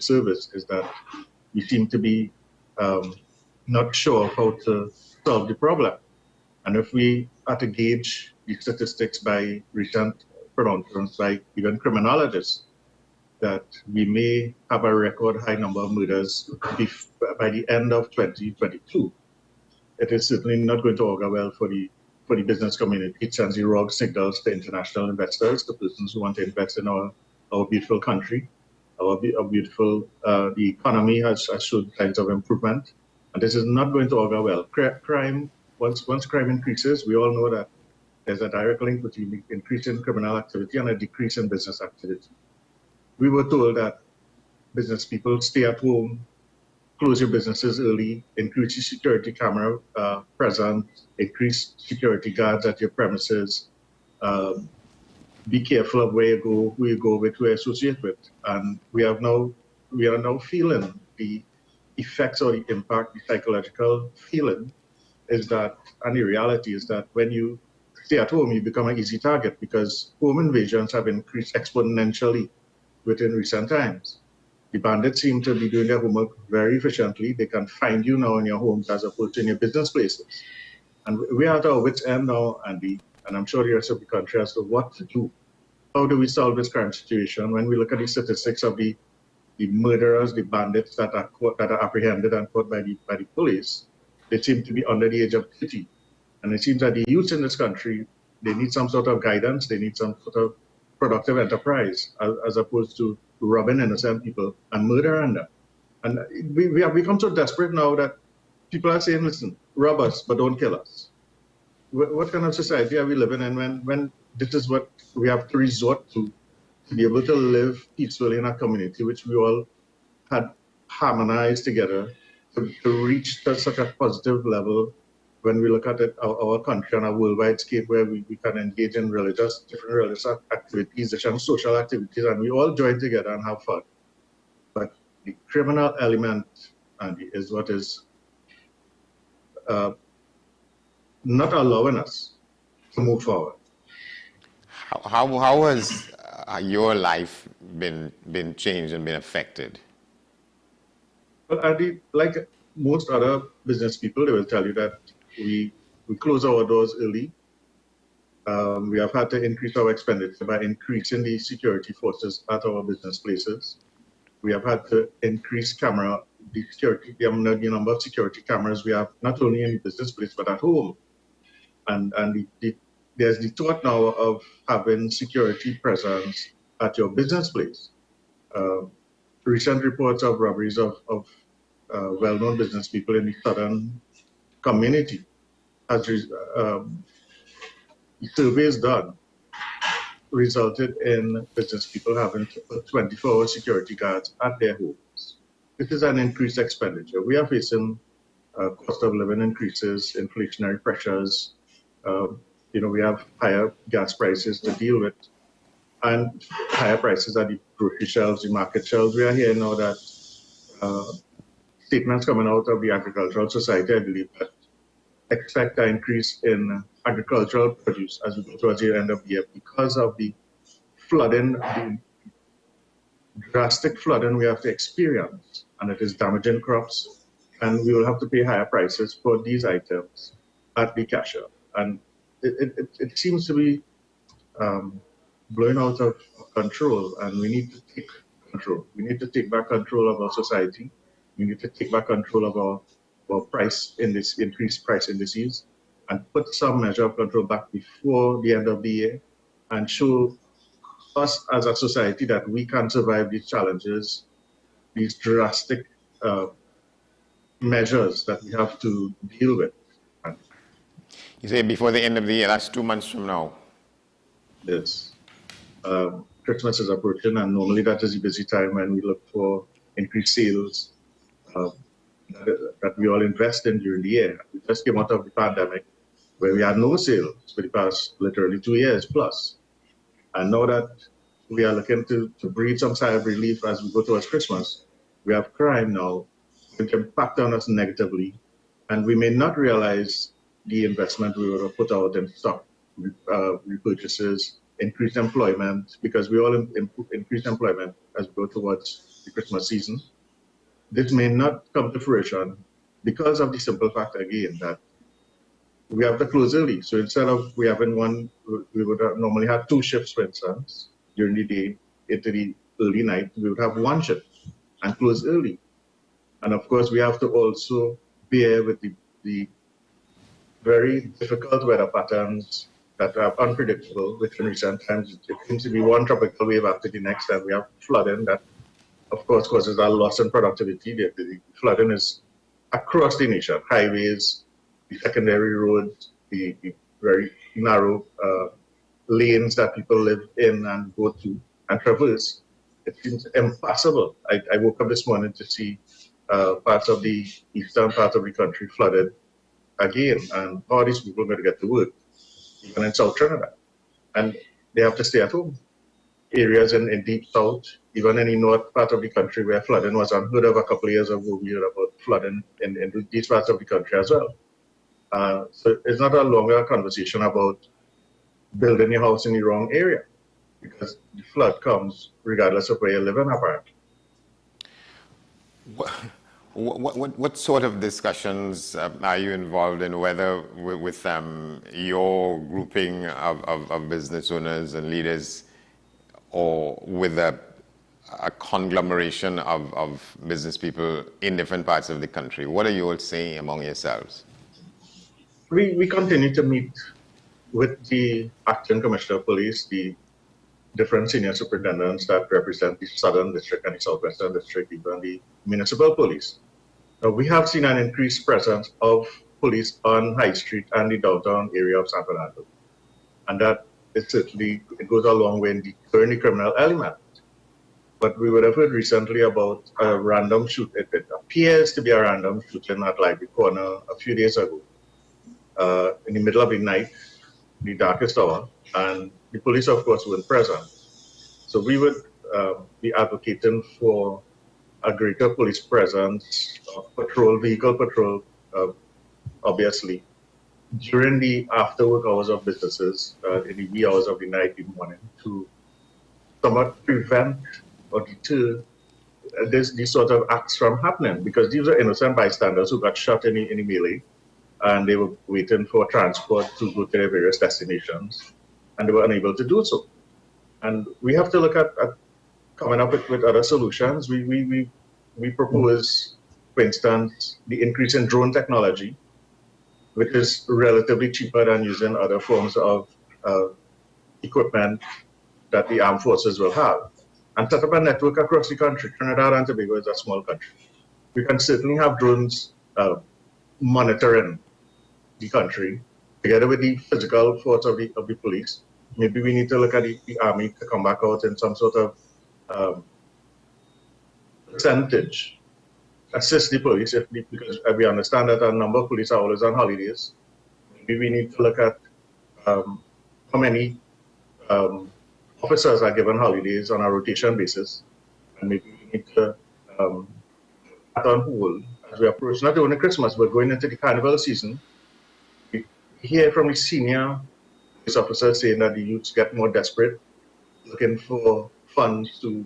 public service is that we seem to be not sure how to solve the problem. And if we are to gauge the statistics by recent pronouncements by even criminologists, that we may have a record high number of murders by the end of 2022. It is certainly not going to augur well for the business community. It sends the wrong signals to international investors, to persons who want to invest in our beautiful country. Our beautiful, the economy has showed signs of improvement, and this is not going to augur well. Crime, once crime increases, we all know that there's a direct link between the increase in criminal activity and a decrease in business activity. We were told that business people stay at home, close your businesses early, increase your security camera presence, increase security guards at your premises, be careful of where you go, who you go with, who you associate with. And we are now feeling the effects or the impact, the psychological feeling is that, and the reality is that when you stay at home, you become an easy target because home invasions have increased exponentially within recent times. The bandits seem to be doing their homework very efficiently. They can find you now in your homes as opposed to in your business places. And we are at our wits' end now, Andy, and I'm sure the rest of the country as to what to do. How do we solve this crime situation? When we look at the statistics of the murderers, the bandits that are apprehended and caught by the police, they seem to be under the age of 30. And it seems that the youth in this country, they need some sort of guidance, they need some sort of productive enterprise as opposed to robbing innocent people and murdering them. And we have become so desperate now that people are saying, listen, rob us, but don't kill us. What kind of society are we living in when this is what we have to resort to be able to live peacefully in a community which we all had harmonized together to reach such a positive level when we look at it, our country on a worldwide scale where we can engage in different religious activities, different social activities, and we all join together and have fun. But the criminal element, Andy, is what is not allowing us to move forward. How has your life been changed and been affected? Well, Andy, like most other business people, they will tell you that we close our doors early. We have had to increase our expenditure by increasing the security forces at our business places. We have had to increase the number of security cameras we have not only in the business place but at home. And there's the thought now of having security presence at your business place. Recent reports of robberies of well-known business people in the southern community has surveys done resulted in business people having to put 24-hour security guards at their homes. This is an increased expenditure. We are facing cost of living increases, inflationary pressures. We have higher gas prices to deal with, and higher prices at the grocery shelves, the market shelves. We are hearing now that statements coming out of the Agricultural Society, I believe, that expect an increase in agricultural produce as we go towards the end of the year because of the flooding, the drastic flooding we have to experience, and it is damaging crops, and we will have to pay higher prices for these items at the cashier. And it seems to be blowing out of control, and we need to take control. We need to take back control of our society. We need to take back control of our price in this increased price indices and put some measure of control back before the end of the year and show us as a society that we can survive these challenges, these drastic measures that we have to deal with. You say before the end of the year, that's 2 months from now. Yes. Christmas is approaching, and normally that is a busy time when we look for increased sales that we all invest in during the year. We just came out of the pandemic where we had no sales for the past literally 2 years plus. And now that we are looking to breathe some sigh of relief as we go towards Christmas, we have crime now which impact on us negatively, and we may not realize the investment we would have put out in stock repurchases, increased employment, because we all increase employment as we go towards the Christmas season. This may not come to fruition because of the simple fact, again, that we have to close early. So instead of we having one, we would have normally have two shifts, for instance, during the day into the early night. We would have one shift and close early. And of course, we have to also bear with the very difficult weather patterns that are unpredictable, which in recent times it seems to be one tropical wave after the next, and we have flooding that, of course, causes a loss in productivity. The flooding is across the nation, highways, the secondary roads, the very narrow lanes that people live in and go to and traverse. It seems impossible. I woke up this morning to see parts of the eastern part of the country flooded again, and all these people are going to get to work, even in South Trinidad, and they have to stay at home. Areas in deep south, even in the north part of the country where flooding was unheard of a couple of years ago, we heard about flooding in these parts of the country as well. So it's not a longer conversation about building your house in the wrong area, because the flood comes regardless of where you live in, apparently. What sort of discussions are you involved in, whether with your grouping of business owners and leaders, or with a conglomeration of business people in different parts of the country? What are you all saying among yourselves? We continue to meet with the acting commissioner of police, the different senior superintendents that represent the southern district and the southwestern district, even the municipal police. We have seen an increased presence of police on High Street and the downtown area of San Fernando, and that it goes a long way in deterring the criminal element. But we would have heard recently about a random shoot. It appears to be a random shooting at Library Corner a few days ago, in the middle of the night, the darkest hour, and the police, of course, weren't present. So we would be advocating for a greater police presence, vehicle patrol, obviously, during the after-work hours of businesses, in the wee hours of the night, in the morning, to somewhat prevent or deter these sort of acts from happening, because these are innocent bystanders who got shot in the melee, and they were waiting for transport to go to their various destinations, and they were unable to do so. And we have to look at coming up with other solutions. We propose, for instance, the increase in drone technology, which is relatively cheaper than using other forms of equipment that the armed forces will have, and set up a network across the country. Trinidad and Tobago is a small country. We can certainly have drones monitoring the country together with the physical force of the police. Maybe we need to look at the army to come back out in some sort of percentage, assist the police, because we understand that a number of police are always on holidays. Maybe we need to look at how many officers are given holidays on a rotation basis, and maybe we need to act on hold as we approach not only Christmas but going into the carnival season. We hear from the senior police officers saying that the youths get more desperate, looking for funds to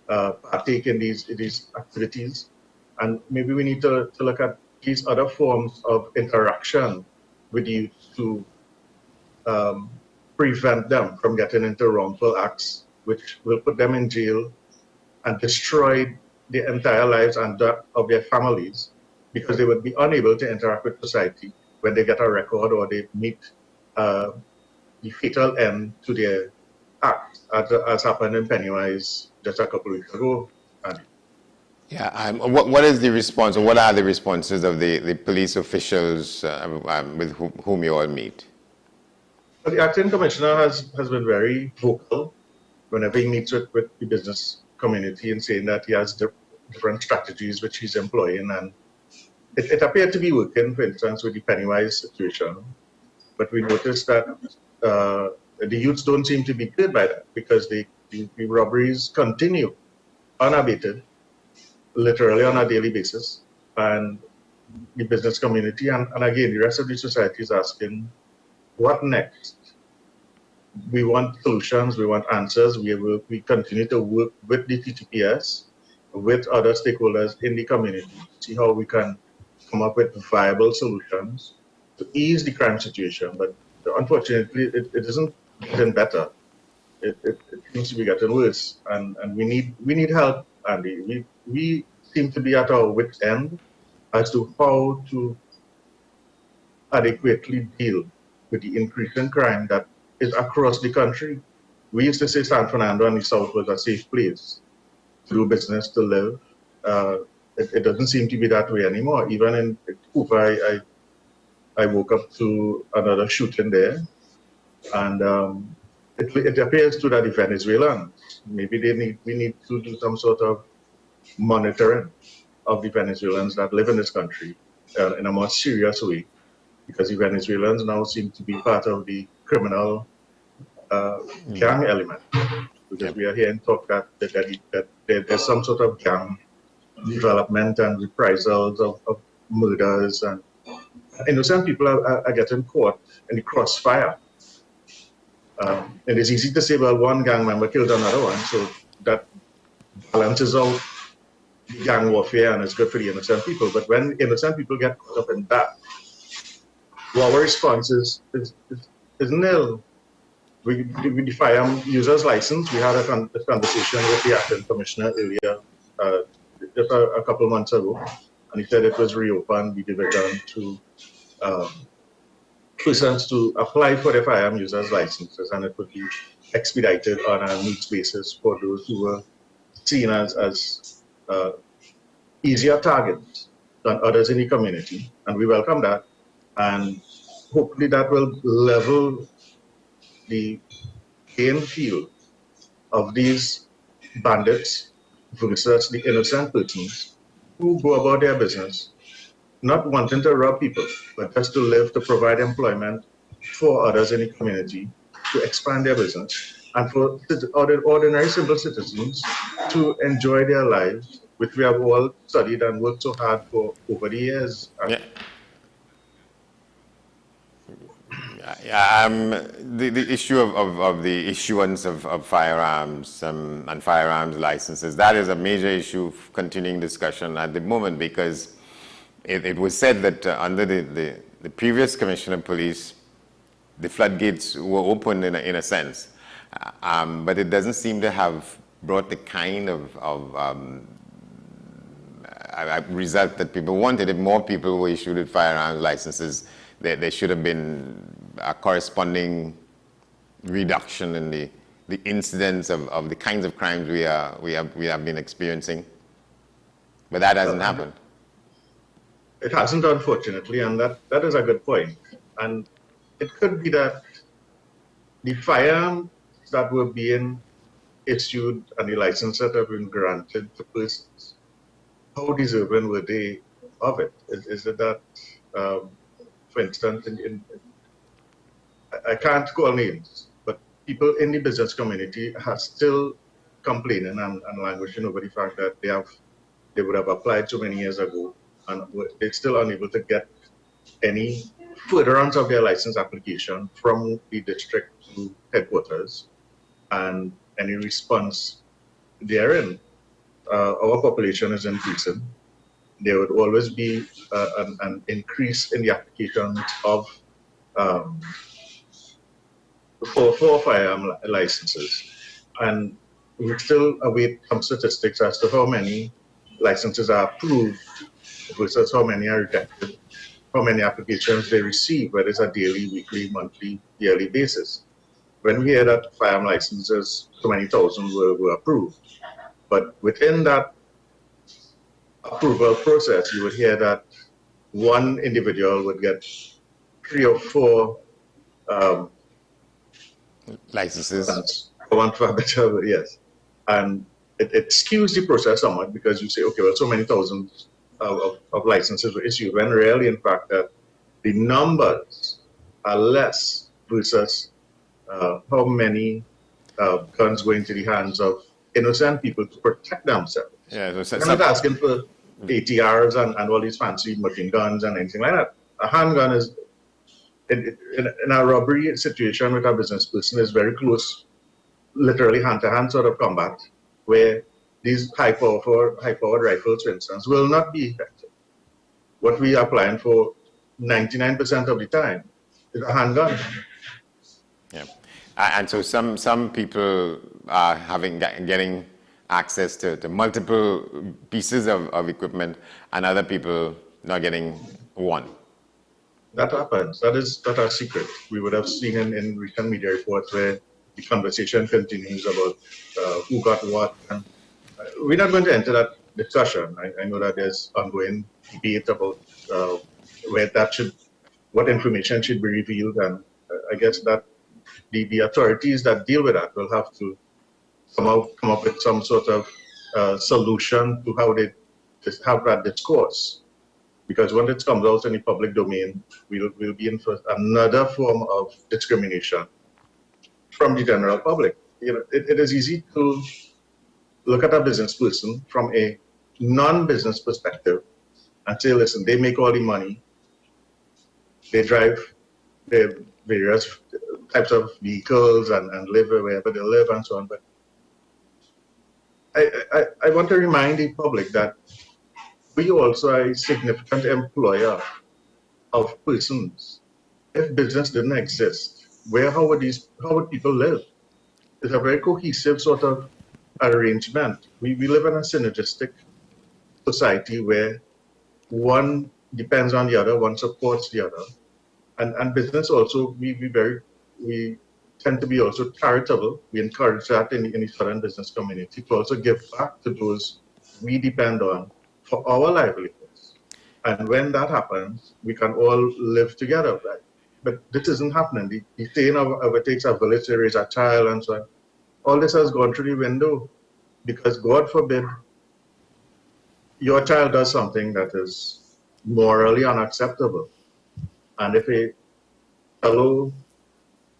partake in these activities, and maybe we need to look at these other forms of interaction with the youth to prevent them from getting into wrongful acts, which will put them in jail and destroy their entire lives and that of their families, because they would be unable to interact with society when they get a record or they meet the fatal end to their act, as happened in Pennywise just a couple of weeks ago. Yeah, what is the response, or what are the responses of the police officials with whom you all meet? Well, the acting commissioner has been very vocal whenever he meets with the business community, and saying that he has different strategies which he's employing, and it appeared to be working, for instance, with the Pennywise situation. But we noticed that the youths don't seem to be good by that, because the robberies continue unabated, literally on a daily basis, and the business community and again the rest of the society is asking, what next? We want solutions, we want answers. We continue to work with the TTPS with other stakeholders in the community, see how we can come up with viable solutions to ease the crime situation. But unfortunately, it isn't getting better. It seems to be getting worse, and we need help, Andy. We seem to be at our wit's end as to how to adequately deal with the increase in crime that is across the country. We used to say San Fernando and the South was a safe place to do business, to live. It doesn't seem to be that way anymore. Even in Cuba, I woke up to another shooting there, and it appears to that the Venezuelans, maybe we need to do some sort of monitoring of the Venezuelans that live in this country in a more serious way, because the Venezuelans now seem to be part of the criminal gang element. Because we are hearing talk that there's some sort of gang development and reprisals of murders, and innocent people are getting caught in the crossfire. And it's easy to say, well, one gang member killed another one, so that balances out gang warfare and it's good for the innocent people. But when innocent people get caught up in that, well, our response is nil. With the firearm users license, we had a conversation with the acting commissioner earlier, just a couple of months ago, and he said it was reopened, the division to persons to apply for the firearm users licenses, and it would be expedited on a needs basis for those who were seen as easier targets than others in the community, and we welcome that, and hopefully that will level the playing field of these bandits versus the innocent persons who go about their business, not wanting to rob people, but just to live, to provide employment for others in the community, to expand their business, and for ordinary simple citizens to enjoy their lives, which we have all studied and worked so hard for over the years. The issue of the issuance of firearms and firearms licenses, that is a major issue of continuing discussion at the moment, because it was said that under the previous Commissioner of Police, the floodgates were opened in a sense, but it doesn't seem to have brought the kind of result that people wanted. If more people were issued with firearms licenses, there should have been a corresponding reduction in the incidence of the kinds of crimes we have been experiencing. But that hasn't happened. It hasn't, unfortunately, and that is a good point. And it could be that the firearms that were being issued and the licenses that have been granted to persons, how deserving were they of it? Is it that, for instance, I can't call names, but people in the business community are still complaining and languishing over the fact that they would have applied so many years ago, and they're still unable to get any furtherance of their license application from the district to headquarters, and any response therein. Our population is increasing. There would always be an increase in the applications of for firearm licenses, and we still await some statistics as to how many licenses are approved versus how many are rejected, how many applications they receive, whether it's a daily, weekly, monthly, yearly basis. When we hear that firearm licenses, so many thousand were approved, but within that approval process, you would hear that one individual would get 3 or 4 licenses, for want of a better word, yes. And it skews the process somewhat, because you say, okay, well, so many thousands of licenses were issued, when really, in fact, that the numbers are less versus how many guns go into the hands of innocent people to protect themselves. Yeah, I'm not asking for ATRs and all these fancy machine guns and anything like that. A handgun is, in a robbery situation with a business person, is very close, literally hand-to-hand sort of combat, where these high-powered rifles, for instance, will not be effective. What we are applying for 99% of the time is a handgun. Yeah, and so some people are getting access to multiple pieces of equipment, and other people not getting one. That happens. That is not our secret. We would have seen in recent media reports where the conversation continues about who got what. And we're not going to enter that discussion. I know that there's ongoing debate about what information should be revealed, and I guess that the authorities that deal with that will have to somehow come up with some sort of solution to how they just have that discourse. Because when it comes out in the public domain, we'll be in for another form of discrimination from the general public. You know, it is easy to look at a business person from a non-business perspective and say, listen, they make all the money, they drive their various types of vehicles and live wherever they live and so on. But I want to remind the public that we also are a significant employer of persons. If business didn't exist, how would people live? It's a very cohesive sort of arrangement. We live in a synergistic society where one depends on the other, one supports the other. And business also, we tend to be also charitable. We encourage that in the southern business community to also give back to those we depend on for our livelihoods. And when that happens, we can all live together, right? But this isn't happening. The saying of it takes a village to raise a child and so on. All this has gone through the window because, God forbid, your child does something that is morally unacceptable. And if a fellow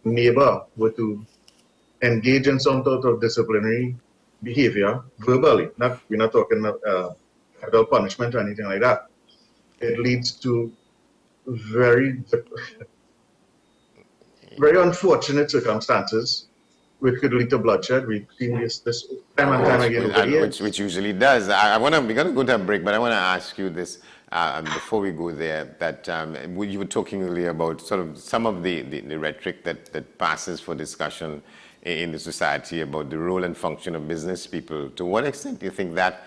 neighbor were to engage in some sort of disciplinary behavior verbally, we're not talking capital punishment or anything like that, it leads to very unfortunate circumstances which could lead to bloodshed. We've seen this time and time again. Which usually does. We're going to go to a break, but I want to ask you this before we go there, that you were talking earlier about sort of some of the rhetoric that passes for discussion in the society about the role and function of business people. To what extent do you think that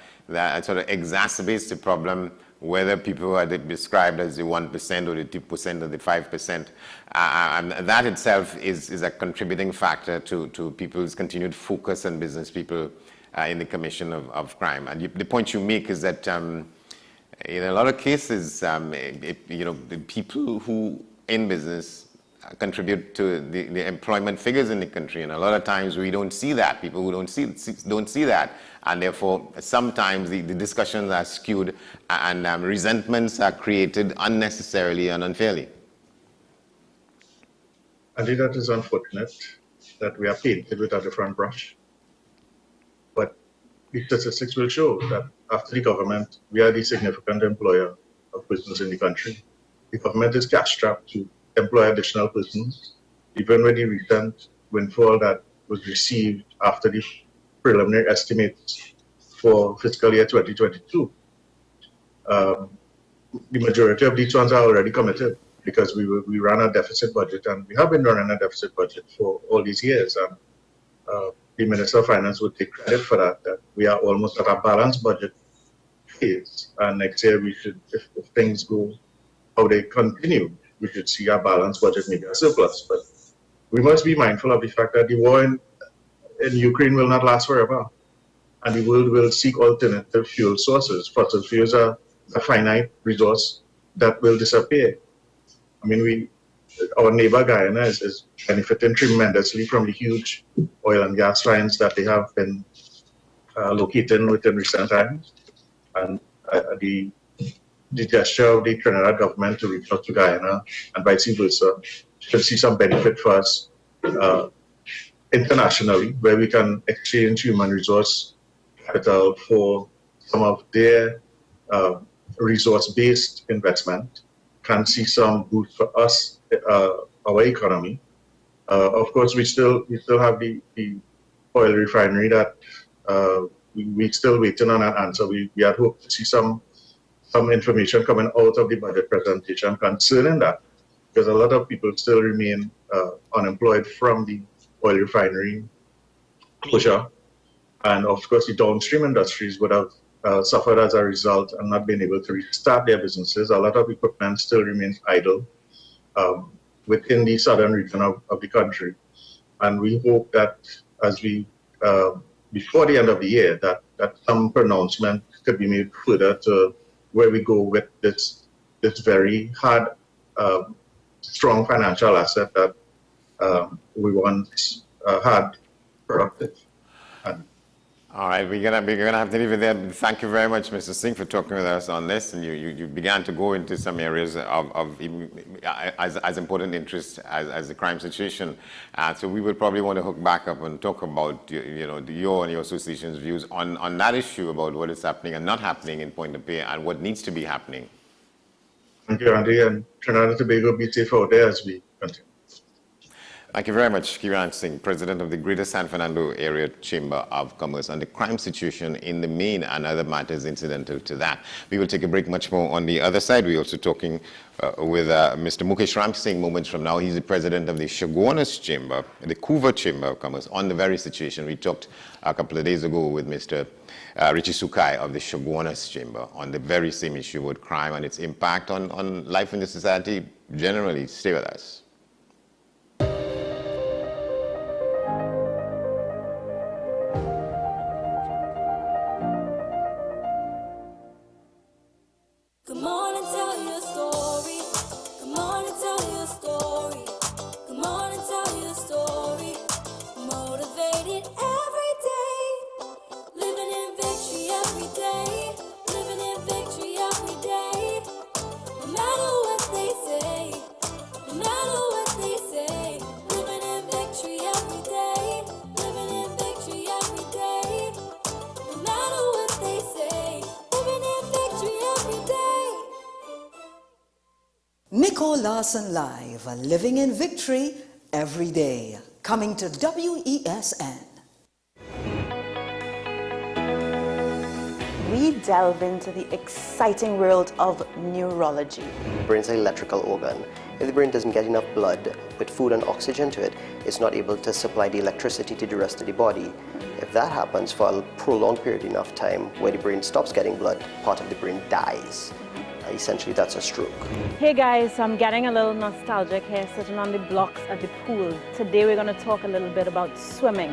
sort of exacerbates the problem, whether people are described as the 1% or the 2% or the 5%, and that itself is a contributing factor to people's continued focus on business people in the commission of crime. And the point you make is that in a lot of cases, the people who in business contribute to the employment figures in the country, and a lot of times we don't see that. People who don't see that, and therefore sometimes the discussions are skewed and resentments are created unnecessarily and unfairly. I think that is unfortunate that we are painted with a different brush. But the statistics will show that after the government, we are the significant employer of persons in the country. The government is cash-strapped to employ additional persons, even with the recent windfall that was received after the preliminary estimates for fiscal year 2022. The majority of these ones are already committed because we ran a deficit budget, and we have been running a deficit budget for all these years. And the Minister of Finance would take credit for that we are almost at a balanced budget phase. And next year we should, if things go how they continue, we should see a balanced budget, maybe a surplus. But we must be mindful of the fact that the war in Ukraine will not last forever. And the world will seek alternative fuel sources. Fossil fuels are a finite resource that will disappear. I mean, our neighbor Guyana is benefiting tremendously from the huge oil and gas finds that they have been locating within recent times. And the gesture of the Trinidad government to reach out to Guyana and vice versa should see some benefit for us internationally, where we can exchange human resource capital for some of their resource-based investment, can see some boost for us, our economy. Of course, we still have the oil refinery that we're still waiting on an answer. We had hoped to see some information coming out of the budget presentation concerning that, because a lot of people still remain unemployed from the oil refinery closure. And of course, the downstream industries would have suffered as a result and not been able to restart their businesses. A lot of equipment still remains idle within the southern region of the country. And we hope that as we, before the end of the year, that some pronouncement could be made further to where we go with this very hard, strong financial asset that we once had productive. All right, we're gonna have to leave it there. Thank you very much, Mr. Singh, for talking with us on this. And you began to go into some areas of as important interest as the crime situation. So we would probably want to hook back up and talk about your and your association's views on that issue about what is happening and not happening in Point of Pay and what needs to be happening. Thank you, Andy, and Trinidad and Tobago be safe out there as we continue. Thank you very much, Kiran Singh, President of the Greater San Fernando Area Chamber of Commerce, on the crime situation in the main and other matters incidental to that. We will take a break much more on the other side. We're also talking with Mr. Mukesh Ram Singh moments from now. He's the President of the Chaguanas Chamber, the Couva Chamber of Commerce, on the very situation. We talked a couple of days ago with Mr. Richie Sukai of the Chaguanas Chamber on the very same issue with crime and its impact on life in the society generally. Stay with us. Live, living in victory every day. Coming to WESN. We delve into the exciting world of neurology. The brain's an electrical organ. If the brain doesn't get enough blood with food and oxygen to it, it's not able to supply the electricity to the rest of the body. If that happens for a prolonged period enough time where the brain stops getting blood, part of the brain dies. Essentially, that's a stroke. Hey guys, I'm getting a little nostalgic here, sitting on the blocks at the pool. Today we're going to talk a little bit about swimming.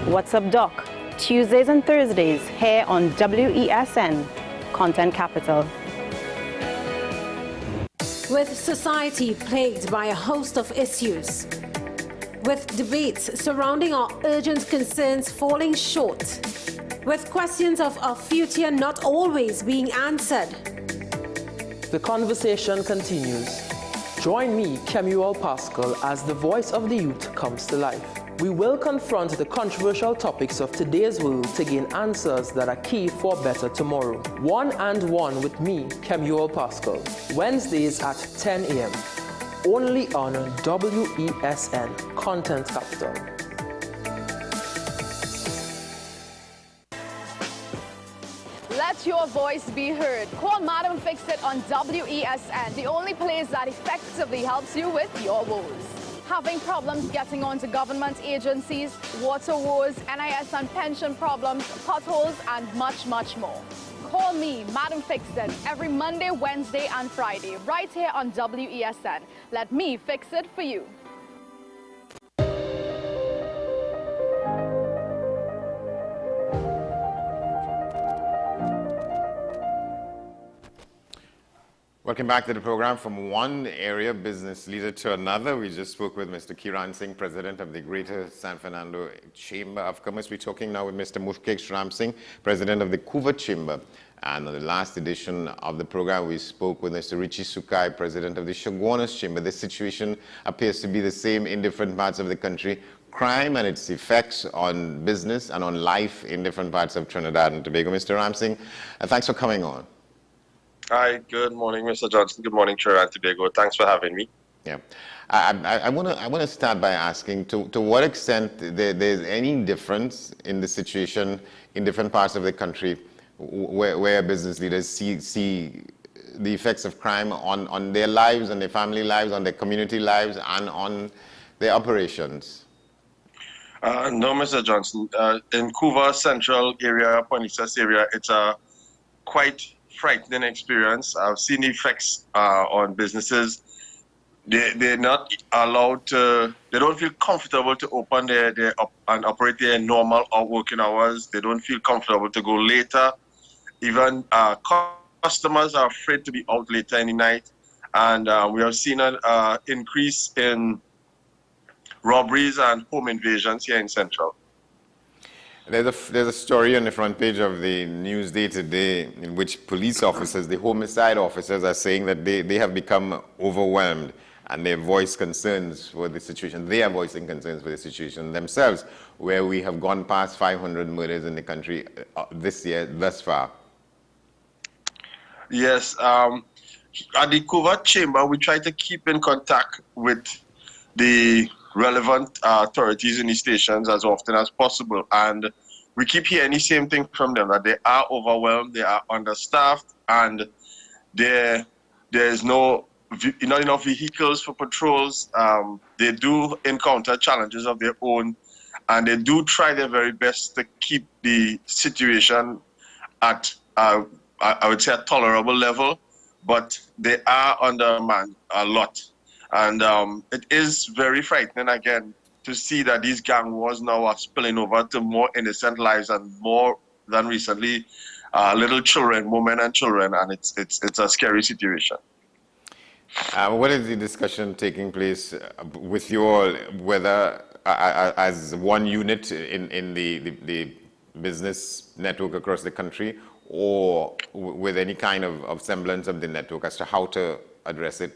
What's up, Doc? Tuesdays and Thursdays here on WESN, Content Capital. With society plagued by a host of issues, with debates surrounding our urgent concerns falling short, with questions of our future not always being answered. The conversation continues. Join me, Kemuel Pascal, as the voice of the youth comes to life. We will confront the controversial topics of today's world to gain answers that are key for a better tomorrow. One and One with me, Kemuel Pascal. Wednesdays at 10 a.m. Only on WESN, Content Capital. Let your voice be heard. Call Madam Fix It on WESN, the only place that effectively helps you with your woes. Having problems getting onto government agencies, water woes, NIS and pension problems, potholes, and much, much more. Call me, Madam Fix It, every Monday, Wednesday, and Friday, right here on WESN. Let me fix it for you. Welcome back to the program. From one area business leader to another, we just spoke with Mr. Kiran Singh, President of the Greater San Fernando Chamber of Commerce. We're talking now with Mr. Mukesh Ram Singh, President of the Couva Chamber. And on the last edition of the program, we spoke with Mr. Richie Sukai, President of the Chaguanas Chamber. The situation appears to be the same in different parts of the country. Crime and its effects on business and on life in different parts of Trinidad and Tobago. Mr. Ram Singh, thanks for coming on. Hi, good morning, Mr. Johnson. Good morning, Trinidad and Tobago. Thanks for having me. Yeah, I want to start by asking to what extent there's any difference in the situation in different parts of the country where business leaders see the effects of crime on their lives, on their family lives, on their community lives, and on their operations. No, Mr. Johnson. In Couva Central area, Ponisus area, it's a quite frightening experience. I've seen the effects on businesses. They're not allowed to, they don't feel comfortable to open and operate their normal working hours. They don't feel comfortable to go later. Even customers are afraid to be out later in the night. And we have seen an increase in robberies and home invasions here in Central. There's a story on the front page of the Newsday today in which police officers, the homicide officers, are saying that they have become overwhelmed and they voice concerns for the situation. They are voicing concerns for the situation themselves, where we have gone past 500 murders in the country this year thus far. Yes, at the Couva Chamber, we try to keep in contact with the relevant authorities in the stations as often as possible. And we keep hearing the same thing from them, that they are overwhelmed, they are understaffed, and there's not enough vehicles for patrols. They do encounter challenges of their own, and they do try their very best to keep the situation at, I would say, a tolerable level, but they are undermanned a lot. And it is very frightening, again, to see that these gang wars now are spilling over to more innocent lives and more than recently little children, women and children, and it's a scary situation. What is the discussion taking place with you all, whether as one unit in the business network across the country, or with any kind of semblance of the network as to how to address it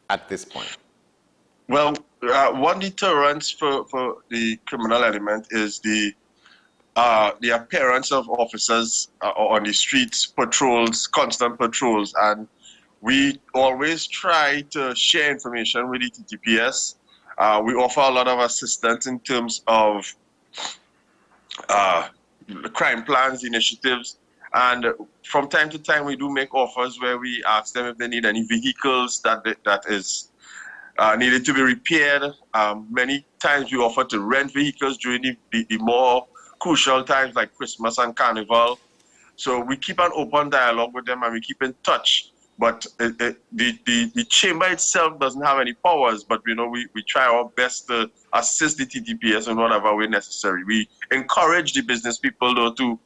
at this point? Well, one deterrence for the criminal element is the appearance of officers on the streets, patrols, constant patrols, and we always try to share information with the TTPS. We offer a lot of assistance in terms of crime plans, initiatives, and from time to time we do make offers where we ask them if they need any vehicles that is needed to be repaired. Many times we offer to rent vehicles during the more crucial times like Christmas and Carnival. So we keep an open dialogue with them and we keep in touch. But the chamber itself doesn't have any powers, but we try our best to assist the TTPS in whatever way necessary. We encourage the business people though to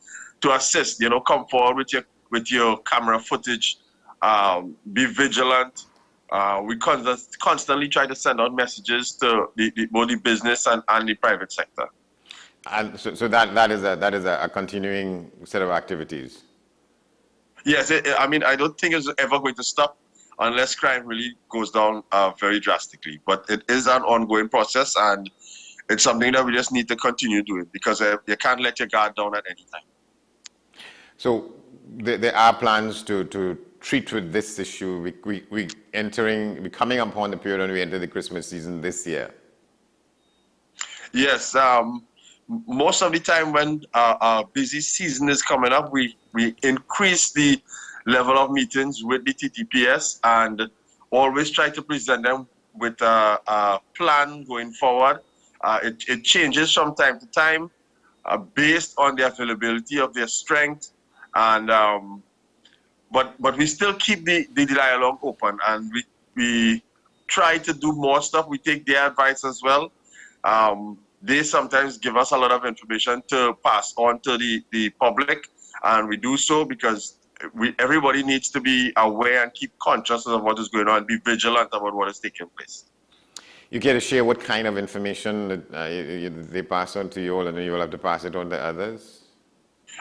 assist, come forward with your camera footage, be vigilant. We constantly try to send out messages to both the business and the private sector. And so that is a continuing set of activities. Yes, I don't think it's ever going to stop unless crime really goes down very drastically. But it is an ongoing process, and it's something that we just need to continue doing because you can't let your guard down at any time. So there are plans to treat with this issue. We're coming upon the period when we enter the Christmas season this year. Yes, most of the time when our busy season is coming up, we increase the level of meetings with the TTPS and always try to present them with a plan going forward. It changes from time to time based on the availability of their strength, and but we still keep the dialogue open, and we try to do more stuff. We take their advice as well. They sometimes give us a lot of information to pass on to the public, and we do so because everybody needs to be aware and keep conscious of what is going on, be vigilant about what is taking place. You care to share what kind of information that they pass on to you all, and then you will have to pass it on to others?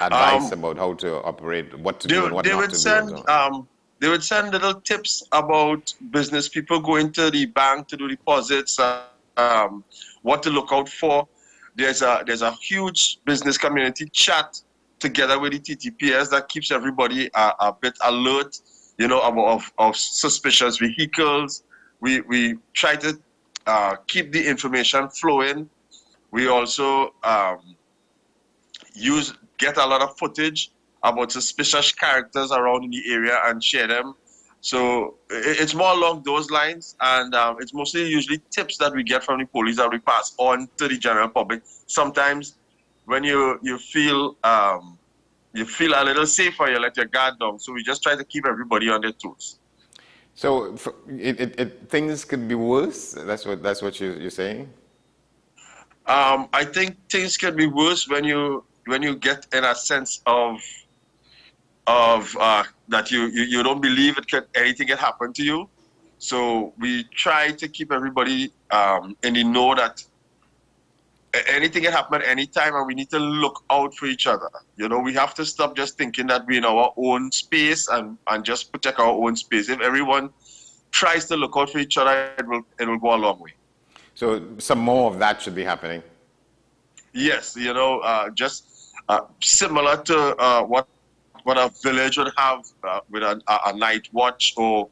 Advice about how to operate, what to do and what not to do. They would send little tips about business people going to the bank to do deposits, what to look out for. There's a huge business community chat together with the TTPS that keeps everybody a bit alert, of suspicious vehicles, we try to keep the information flowing. We also get a lot of footage about suspicious characters around in the area and share them. So it's more along those lines, and it's mostly usually tips that we get from the police that we pass on to the general public. Sometimes when you feel a little safer, you let your guard down. So we just try to keep everybody on their toes. So things could be worse. That's what you're saying. I think things can be worse when you get in a sense of that you don't believe anything can happen to you. So we try to keep everybody in the know that anything can happen at any time, and we need to look out for each other. You know, we have to stop just thinking that we're in our own space and just protect our own space. If everyone tries to look out for each other, it will go a long way. So some more of that should be happening. Yes, you know, just similar to what a village would have with a night watch or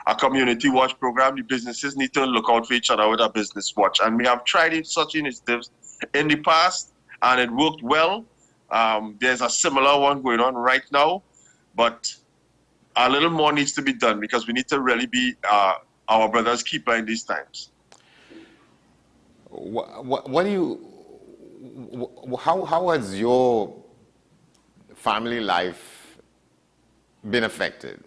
a community watch program. The businesses need to look out for each other with a business watch, and we have tried such initiatives in the past, and it worked well. There's a similar one going on right now, but a little more needs to be done because we need to really be our brother's keeper in these times. What do you? How has your family life been affected?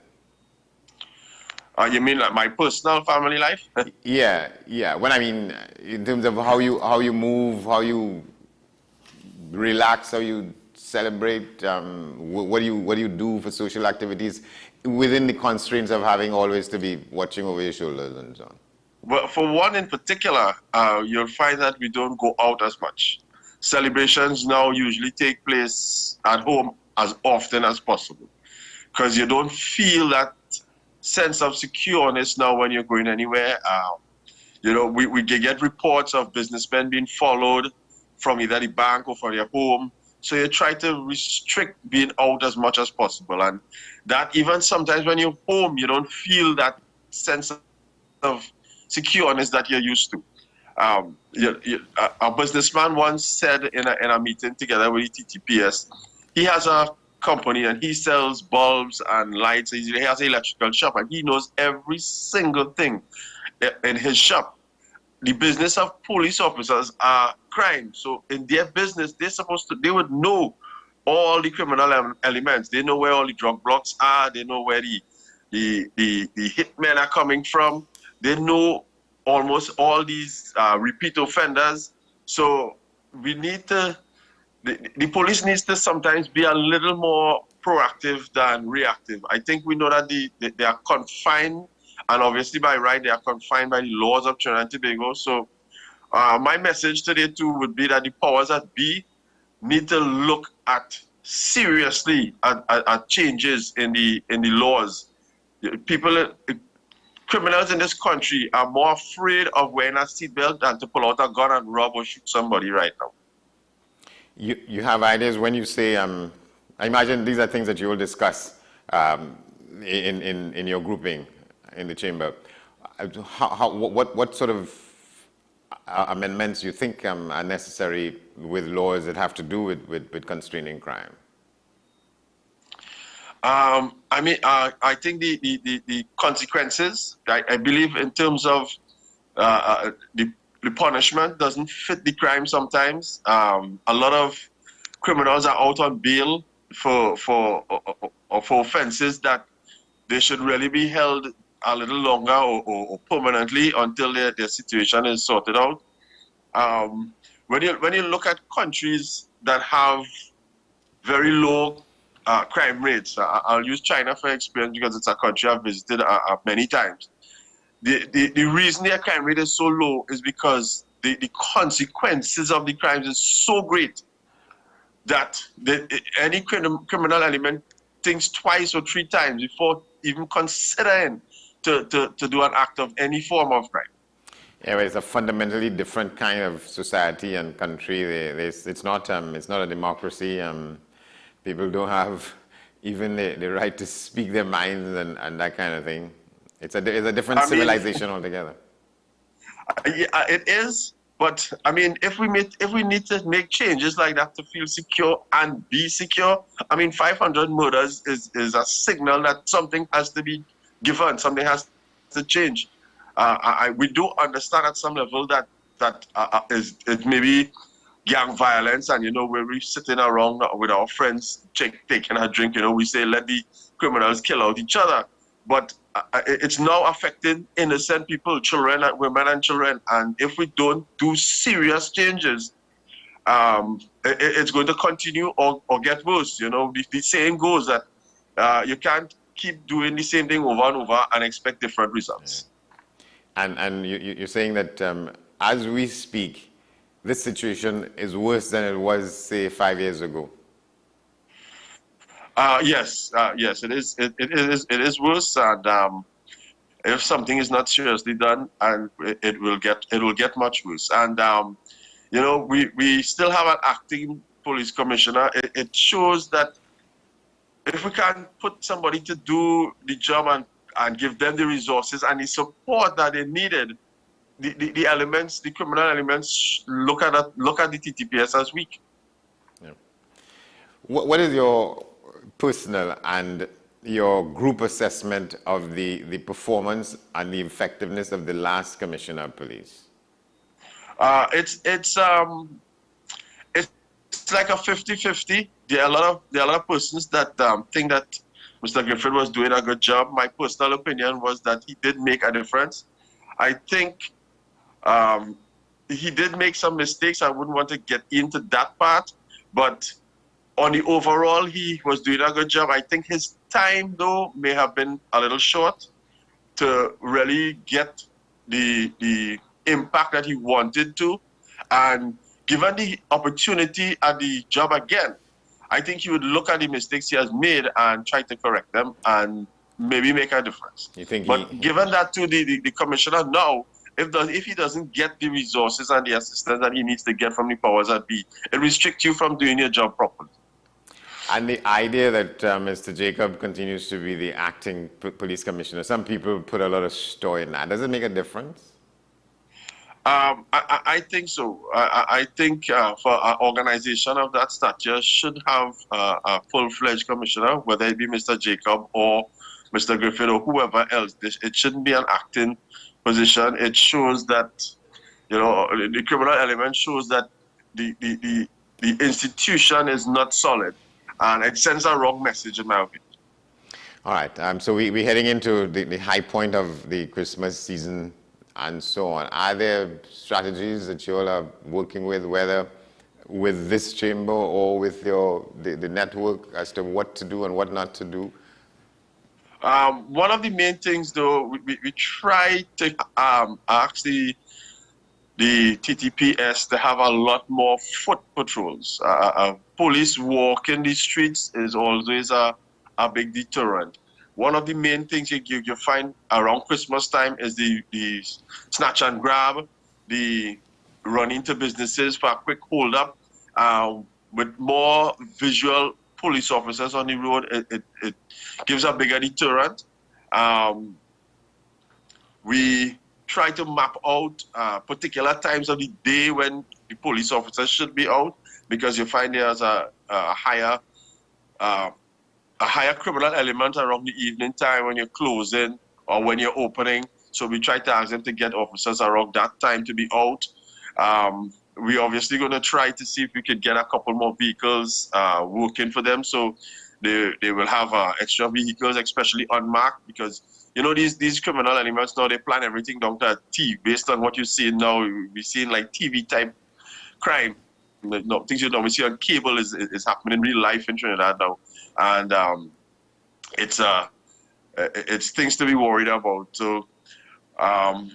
You mean like my personal family life? Yeah. When I mean in terms of how you move, how you relax, how you celebrate, what do you do for social activities within the constraints of having always to be watching over your shoulders and so on? Well, for one in particular, you'll find that we don't go out as much. Celebrations now usually take place at home as often as possible because you don't feel that sense of secureness now when you're going anywhere. You know, we get reports of businessmen being followed from either the bank or from their home. So you try to restrict being out as much as possible. And that even sometimes when you're home, you don't feel that sense of secureness that you're used to. A businessman once said in a meeting together with the TTPS, he has a company and he sells bulbs and lights. He has an electrical shop and he knows every single thing in his shop. The business of police officers are crime. So in their business, they would know all the criminal elements. They know where all the drug blocks are. They know where the hitmen are coming from. They know almost all these repeat offenders. So we need to, the police needs to sometimes be a little more proactive than reactive. I think we know that they are confined, and obviously by right, they are confined by the laws of Trinidad and Tobago. So my message today too would be that the powers that be need to look at seriously at changes in the laws. Criminals in this country are more afraid of wearing a seatbelt than to pull out a gun and rob or shoot somebody right now. You have ideas when you say, I imagine these are things that you will discuss in your grouping in the chamber. What sort of amendments you think are necessary with laws that have to do with constraining crime? I mean, I think the consequences, I believe in terms of the punishment doesn't fit the crime sometimes. A lot of criminals are out on bail for offenses that they should really be held a little longer or permanently until their situation is sorted out. When you look at countries that have very low crime rates, I'll use China for experience because it's a country I've visited many times. The reason their crime rate is so low is because the consequences of the crimes is so great that any criminal element thinks twice or three times before even considering to do an act of any form of crime. Yeah, but it's a fundamentally different kind of society and country. It's not a democracy. People don't have even the right to speak their minds and that kind of thing. It's a different civilization altogether. Yeah, it is. But I mean, if we need to make changes like that to feel secure and be secure, I mean, 500 murders is a signal that something has to be given, something has to change. We do understand at some level that it may be gang violence, and where we're sitting around with our friends taking a drink, we say let the criminals kill out each other. But it's now affecting innocent people, children, women and children. And if we don't do serious changes, it's going to continue or get worse. The saying goes that you can't keep doing the same thing over and over and expect different results. Yeah. And you're saying that as we speak, this situation is worse than it was, say, 5 years ago. Yes, it is. It is worse, and if something is not seriously done, and it will get much worse. And we still have an acting police commissioner. It shows that if we can put somebody to do the job and give them the resources and the support that they needed, the elements, the criminal elements, look at the TTPS as weak. Yeah. What is your personal and your group assessment of the performance and the effectiveness of the last commissioner of police? It's like a 50-50. There are a lot of persons that think that Mr. Griffith was doing a good job. My personal opinion was that he did make a difference. I think he did make some mistakes. I wouldn't want to get into that part, but on the overall, he was doing a good job. I think his time, though, may have been a little short to really get the impact that he wanted to. And given the opportunity at the job again, I think he would look at the mistakes he has made and try to correct them and maybe make a difference. You think? But given that to the commissioner now, if he doesn't get the resources and the assistance that he needs to get from the powers that be, it restricts you from doing your job properly. And the idea that Mr. Jacob continues to be the acting police commissioner, some people put a lot of store in that. Does it make a difference? I think so. I think for an organization of that stature should have a full-fledged commissioner, whether it be Mr. Jacob or Mr. Griffith or whoever else. It shouldn't be an acting position. It shows that, the criminal element shows that the institution is not solid. And it sends a wrong message, in my opinion. All right. So we're heading into the high point of the Christmas season and so on. Are there strategies that you all are working with, whether with this chamber or with the network, as to what to do and what not to do? One of the main things, though, we try to ask the TTPS to have a lot more foot patrols. Police walking the streets is always a big deterrent. One of the main things you find around Christmas time is the snatch and grab, the run into businesses for a quick hold up. With more visual police officers on the road, it gives a bigger deterrent. We try to map out particular times of the day when the police officers should be out, because you find there's a higher criminal element around the evening time when you're closing or when you're opening. So we try to ask them to get officers around that time to be out. We're obviously going to try to see if we could get a couple more vehicles working for them, so they will have extra vehicles, especially unmarked, because these criminal elements now, they plan everything down to a T based on what you see now. We're seeing like TV type crime. Things you normally see on cable is happening in real life in Trinidad now, and it's things to be worried about. So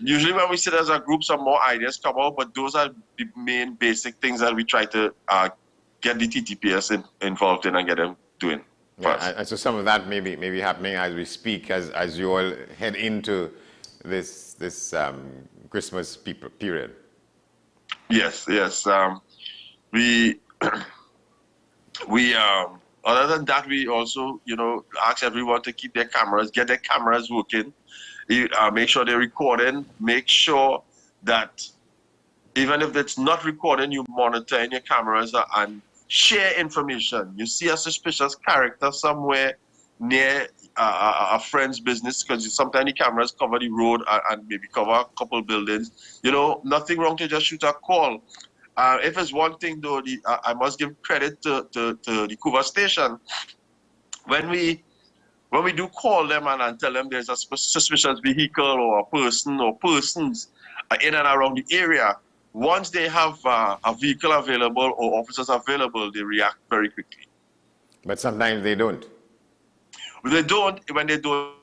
usually when we sit as a group, some more ideas come out, but those are the main basic things that we try to get the TTPS involved in and get them doing. Yeah, and so some of that may be happening as we speak, as you all head into this Christmas period. Yes. We other than that, we also ask everyone to keep their cameras, get their cameras working. make sure they're recording. Make sure that even if it's not recording, you monitor in your cameras and share information. You see a suspicious character somewhere near a friend's business, because sometimes the cameras cover the road and maybe cover a couple buildings. You know, nothing wrong to just shoot a call. If it's one thing though, I must give credit to the Couva station. When we do call them and tell them there's a suspicious vehicle or a person or persons in and around the area, once they have a vehicle available or officers available, they react very quickly. But sometimes they don't. They don't when they don't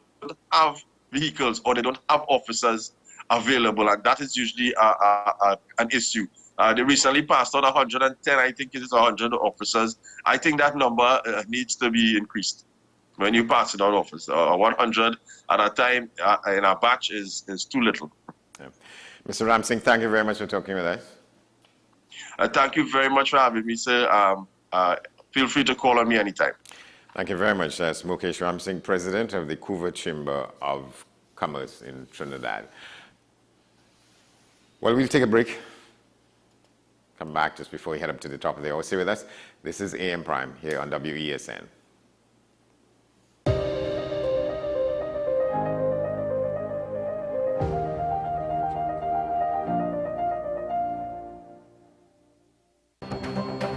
have vehicles or they don't have officers available, and that is usually an issue. They recently passed out 110, I think it is 100 officers. I think that number needs to be increased. When you pass it out officer, 100 at a time in a batch is too little. Yeah. Mr. Ramsingh, thank you very much for talking with us. Thank you very much for having me, sir. Feel free to call on me anytime. Thank you very much, Mukesh Ramsingh, President of the Couva Chamber of Commerce in Trinidad. Well, we'll take a break. Come back just before we head up to the top of the hour. Stay with us. This is AM Prime here on WESN.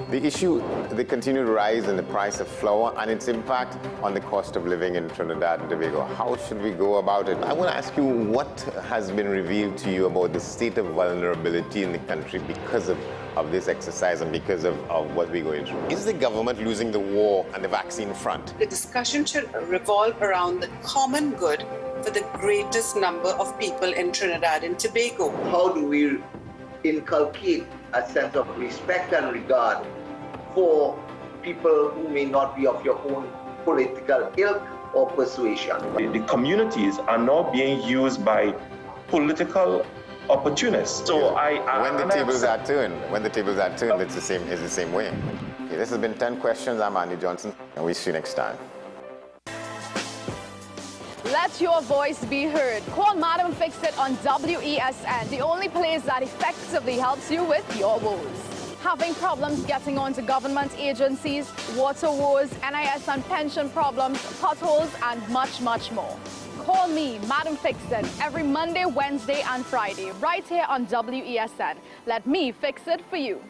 The issue, the continued rise in the price of flour and its impact on the cost of living in Trinidad and Tobago. How should we go about it? I want to ask you, what has been revealed to you about the state of vulnerability in the country because of this exercise and because of what we're going through? Is the government losing the war on the vaccine front? The discussion should revolve around the common good for the greatest number of people in Trinidad and Tobago. How do we inculcate a sense of respect and regard for people who may not be of your own political ilk or persuasion? The communities are now being used by political opportunists. So when the tables are turned, it's the same way. Okay, this has been 10 questions. I'm Andy Johnson, and we'll see you next time. Let your voice be heard. Call Madam Fix It on WESN, the only place that effectively helps you with your woes. Having problems getting onto government agencies, water woes, NIS and pension problems, potholes, and much, much more. Call me, Madam Fix It, every Monday, Wednesday, and Friday, right here on WESN. Let me fix it for you.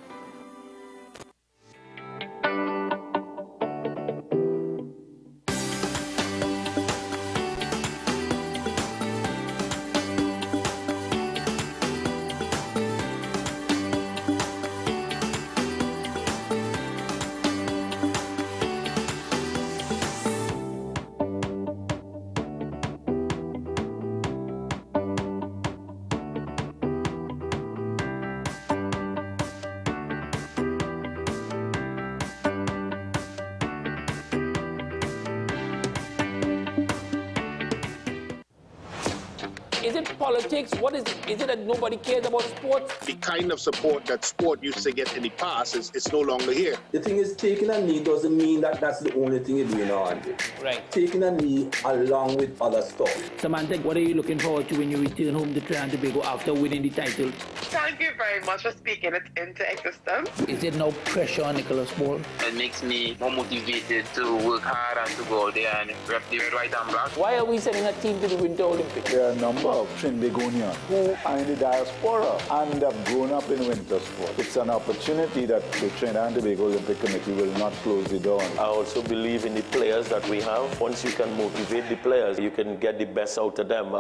Is it politics? What is it? Is it that nobody cares about sports? The kind of support that sport used to get in the past is no longer here. The thing is, taking a knee doesn't mean that that's the only thing you're doing on it. Right. Taking a knee along with other stuff. Samantha, what are you looking forward to when you return home to Trinidad and Tobago after winning the title? Thank you very much for speaking it into existence. Is there no pressure on Nicholas Ball? It makes me more motivated to work hard and to go out there and rep the white and black. Why are we sending a team to the Winter Olympics? There are a number of Trinbagonians who are in the diaspora and have grown up in winter sport. It's an opportunity that the Trinidad and Tobago Olympic Committee will not close the door on. I also believe in the players that we have. Once you can motivate the players, you can get the best out of them.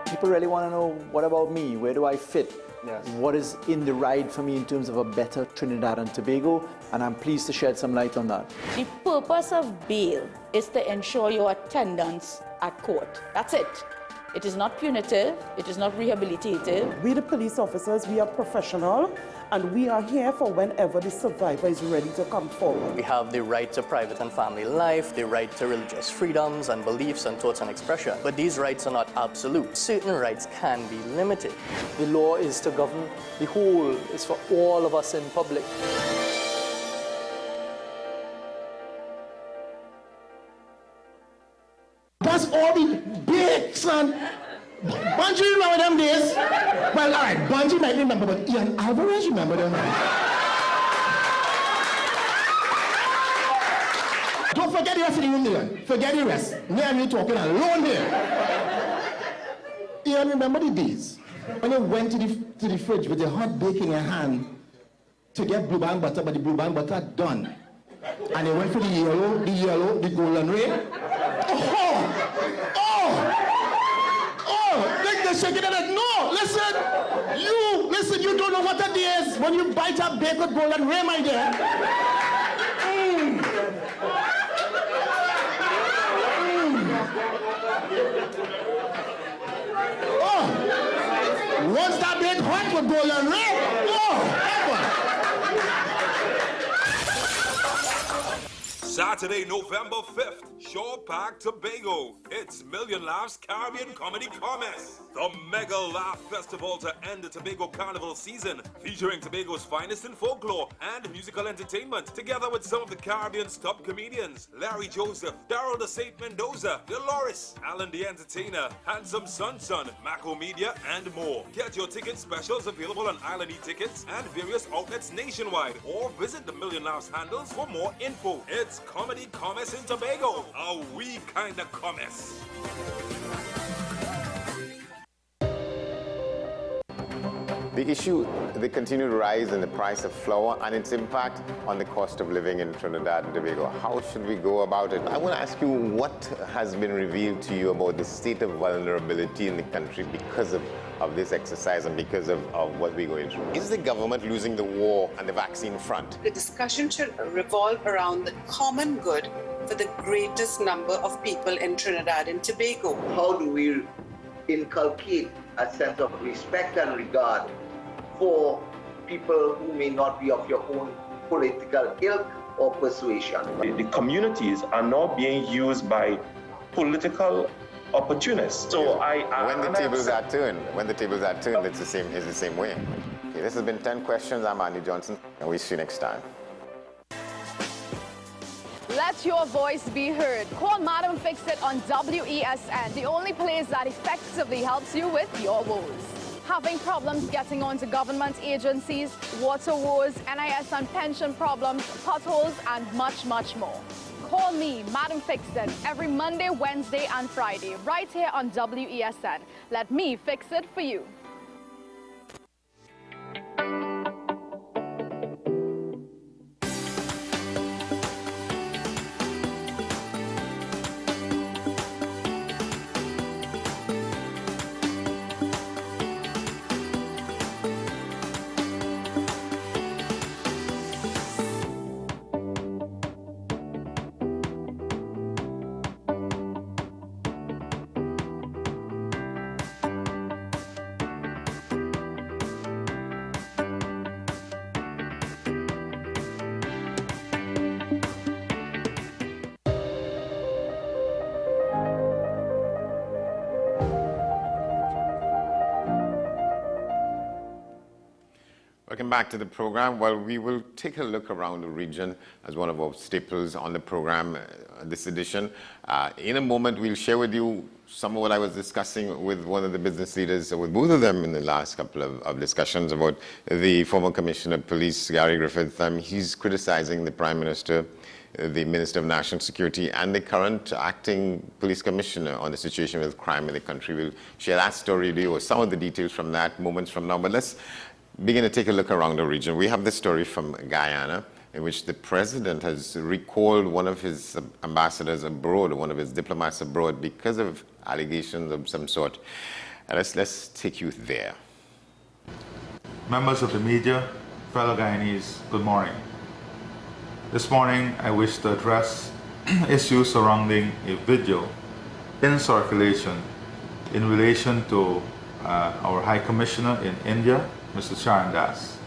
People really want to know, what about me? Where do I fit? Yes. What is in the ride for me in terms of a better Trinidad and Tobago? And I'm pleased to shed some light on that. The purpose of bail is to ensure your attendance at court. That's it. It is not punitive. It is not rehabilitative. We, the police officers, we are professional, and we are here for whenever the survivor is ready to come forward. We have the right to private and family life, the right to religious freedoms and beliefs and thoughts and expression. But these rights are not absolute. Certain rights can be limited. The law is to govern the whole. It's for all of us in public. all the bakes and Bungie, remember them days? Well, all right, Bungie might remember, but Ian Alvarez remember them. Don't forget the rest of the room there. Forget the rest. Me and you talking alone here. Ian, remember the days when you went to the fridge with your hot bake in your hand to get blue band butter, but the blue band butter done. And they went for the yellow, the golden ray. They're shaking their head. No, listen, you don't know what that is when you bite a bake with golden ray, my dear. Once that big hot with golden ray, Saturday, November 5th, Shore Park, Tobago. It's Million Laughs Caribbean Comedy Commerce, the mega laugh festival to end the Tobago Carnival season, featuring Tobago's finest in folklore and musical entertainment, together with some of the Caribbean's top comedians, Larry Joseph, Daryl the Saint Mendoza, Dolores, Alan the Entertainer, Handsome Sun, Mako Media, and more. Get your ticket specials available on Island E-Tickets and various outlets nationwide, or visit the Million Laughs handles for more info. It's Comedy Commerce in Tobago, a wee kind of commerce. The issue, the continued rise in the price of flour and its impact on the cost of living in Trinidad and Tobago. How should we go about it? I want to ask you, what has been revealed to you about the state of vulnerability in the country because of this exercise and because of what we're going through? Is the government losing the war on the vaccine front? The discussion should revolve around the common good for the greatest number of people in Trinidad and Tobago. How do we inculcate a sense of respect and regard for people who may not be of your own political ilk or persuasion? The communities are now being used by political opportunists. So when the tables are turned, it's the same way. Okay, this has been 10 questions. I'm Andy Johnson, and we'll see you next time. Let your voice be heard. Call Madam Fix It on WESN, the only place that effectively helps you with your woes. Having problems getting onto government agencies, water woes, NIS and pension problems, potholes, and much, much more. Call me, Madam Fix It, every Monday, Wednesday, and Friday, right here on WESN. Let me fix it for you. Welcome back to the program. Well, we will take a look around the region as one of our staples on the program this edition. In a moment, we'll share with you some of what I was discussing with one of the business leaders, with both of them in the last couple of discussions about the former Commissioner of Police, Gary Griffith. He's criticizing the Prime Minister, the Minister of National Security, and the current acting police commissioner on the situation with crime in the country. We'll share that story with you, or some of the details from that moments from now. But let's begin to take a look around the region. We have this story from Guyana, in which the president has recalled one of his ambassadors abroad, one of his diplomats abroad, because of allegations of some sort. And let's take you there. Members of the media, fellow Guyanese, good morning. This morning, I wish to address issues surrounding a video in circulation in relation to our High Commissioner in India, Mr. Charan Das.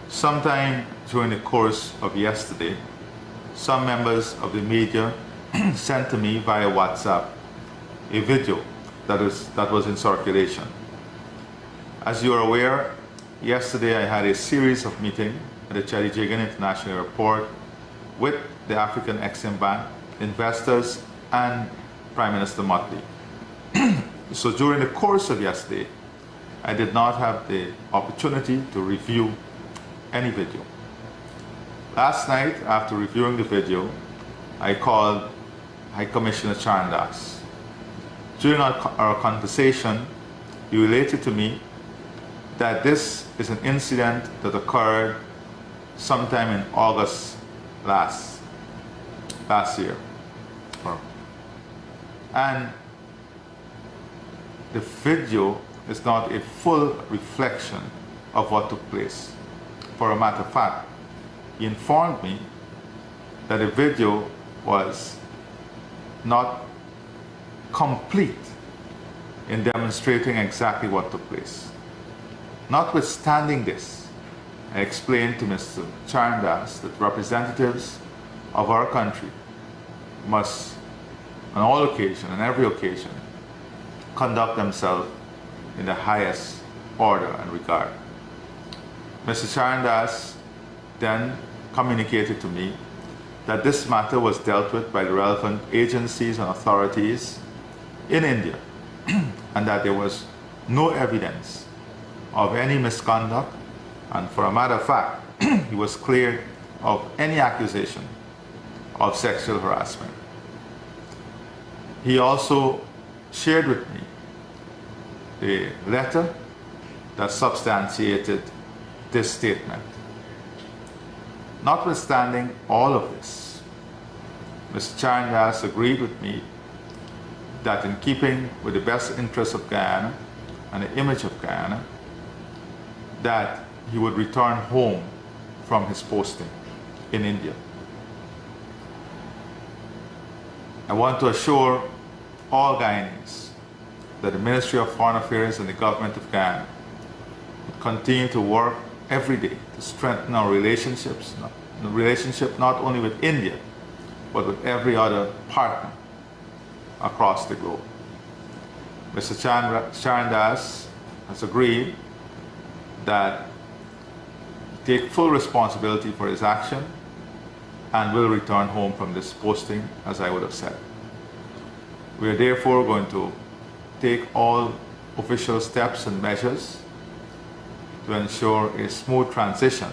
Sometime during the course of yesterday, some members of the media sent to me via WhatsApp a video that was in circulation. As you are aware, yesterday I had a series of meetings at the Chedijigan International Airport with the African Exim Bank, investors, and Prime Minister Motley. So during the course of yesterday, I did not have the opportunity to review any video. Last night, after reviewing the video, I called High Commissioner Charandas. During our conversation, he related to me that this is an incident that occurred sometime in August last year. And the video is not a full reflection of what took place. For a matter of fact, he informed me that the video was not complete in demonstrating exactly what took place. Notwithstanding this, I explained to Mr. Charandas that representatives of our country must, on all occasions, on every occasion, conduct themselves in the highest order and regard. Mr. Charandas then communicated to me that this matter was dealt with by the relevant agencies and authorities in India and that there was no evidence of any misconduct, and for a matter of fact, he was cleared of any accusation of sexual harassment. He also shared with me the letter that substantiated this statement. Notwithstanding all of this, Mr. Charandas agreed with me that in keeping with the best interests of Guyana and the image of Guyana, that he would return home from his posting in India. I want to assure all Guyanese that the Ministry of Foreign Affairs and the Government of Guyana will continue to work every day to strengthen our relationships, the relationship not only with India, but with every other partner across the globe. Mr. Charandas has agreed that he take full responsibility for his action and will return home from this posting, as I would have said. We are therefore going to take all official steps and measures to ensure a smooth transition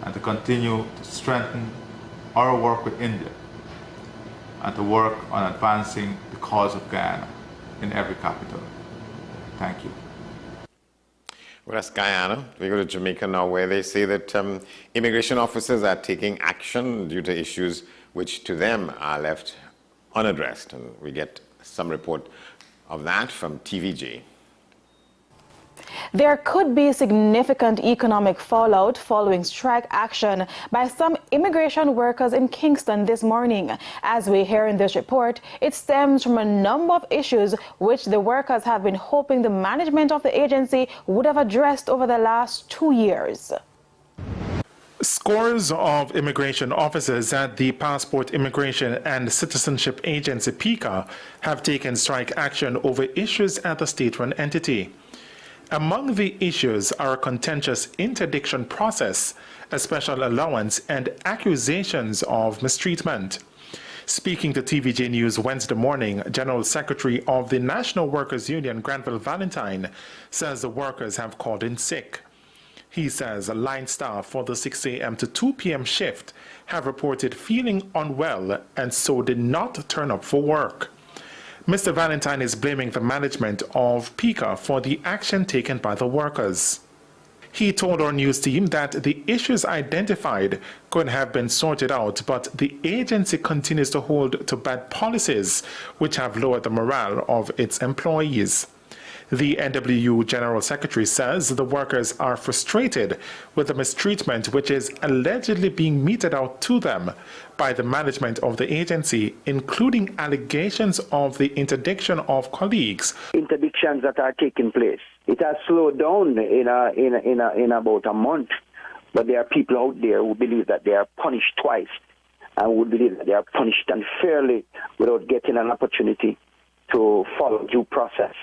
and to continue to strengthen our work with India and to work on advancing the cause of Guyana in every capital. Thank you. Well, that's Guyana. We go to Jamaica now, where they say that immigration officers are taking action due to issues which to them are left unaddressed. And we get some report of that from TVJ. There could be significant economic fallout following strike action by some immigration workers in Kingston this morning. As we hear in this report, it stems from a number of issues which the workers have been hoping the management of the agency would have addressed over the last 2 years. Scores of immigration officers at the Passport Immigration and Citizenship Agency, PICA, have taken strike action over issues at the state-run entity. Among the issues are a contentious interdiction process, a special allowance, and accusations of mistreatment. Speaking to TVJ News Wednesday morning, General Secretary of the National Workers Union, Granville Valentine, says the workers have called in sick. He says line staff for the 6 a.m. to 2 p.m. shift have reported feeling unwell and so did not turn up for work. Mr. Valentine is blaming the management of PICA for the action taken by the workers. He told our news team that the issues identified could have been sorted out, but the agency continues to hold to bad policies which have lowered the morale of its employees. The NWU General Secretary says the workers are frustrated with the mistreatment which is allegedly being meted out to them by the management of the agency, including allegations of the interdiction of colleagues. Interdictions that are taking place. It has slowed down in about a month, but there are people out there who believe that they are punished twice and would believe that they are punished unfairly without getting an opportunity to follow due process,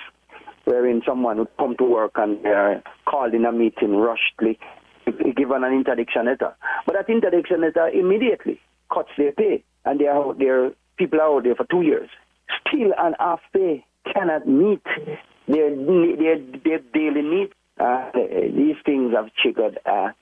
wherein someone would come to work and they are called in a meeting rushedly, given an interdiction letter. But that interdiction letter immediately cuts their pay, and they are out there, people are out there for 2 years. still and half pay cannot meet their daily needs. These things have triggered a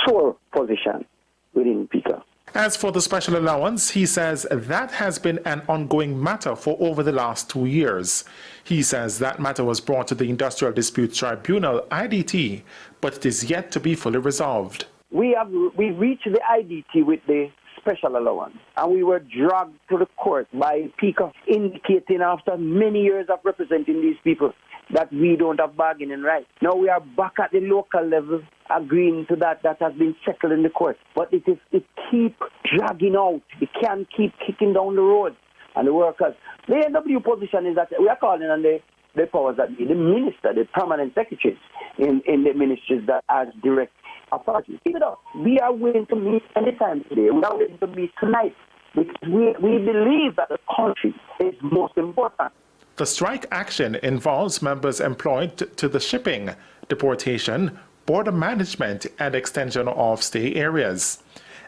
sore position within PICA. As for the special allowance, he says that has been an ongoing matter for over the last 2 years. He says that matter was brought to the Industrial Disputes Tribunal, IDT, but it is yet to be fully resolved. We reached the IDT with the special allowance, and we were dragged to the court by PICA, indicating after many years of representing these people that we don't have bargaining rights. Now we are back at the local level, agreeing to that has been settled in the court. But it keep dragging out. It can't keep kicking down the road. And the workers, the NW position is that we are calling on the powers that be, the minister, the permanent secretaries in the ministries that has direct authority. Keep it up. We are willing to meet anytime today. We are willing to meet tonight because we believe that the country is most important. The strike action involves members employed to the shipping, deportation, border management, and extension of stay areas.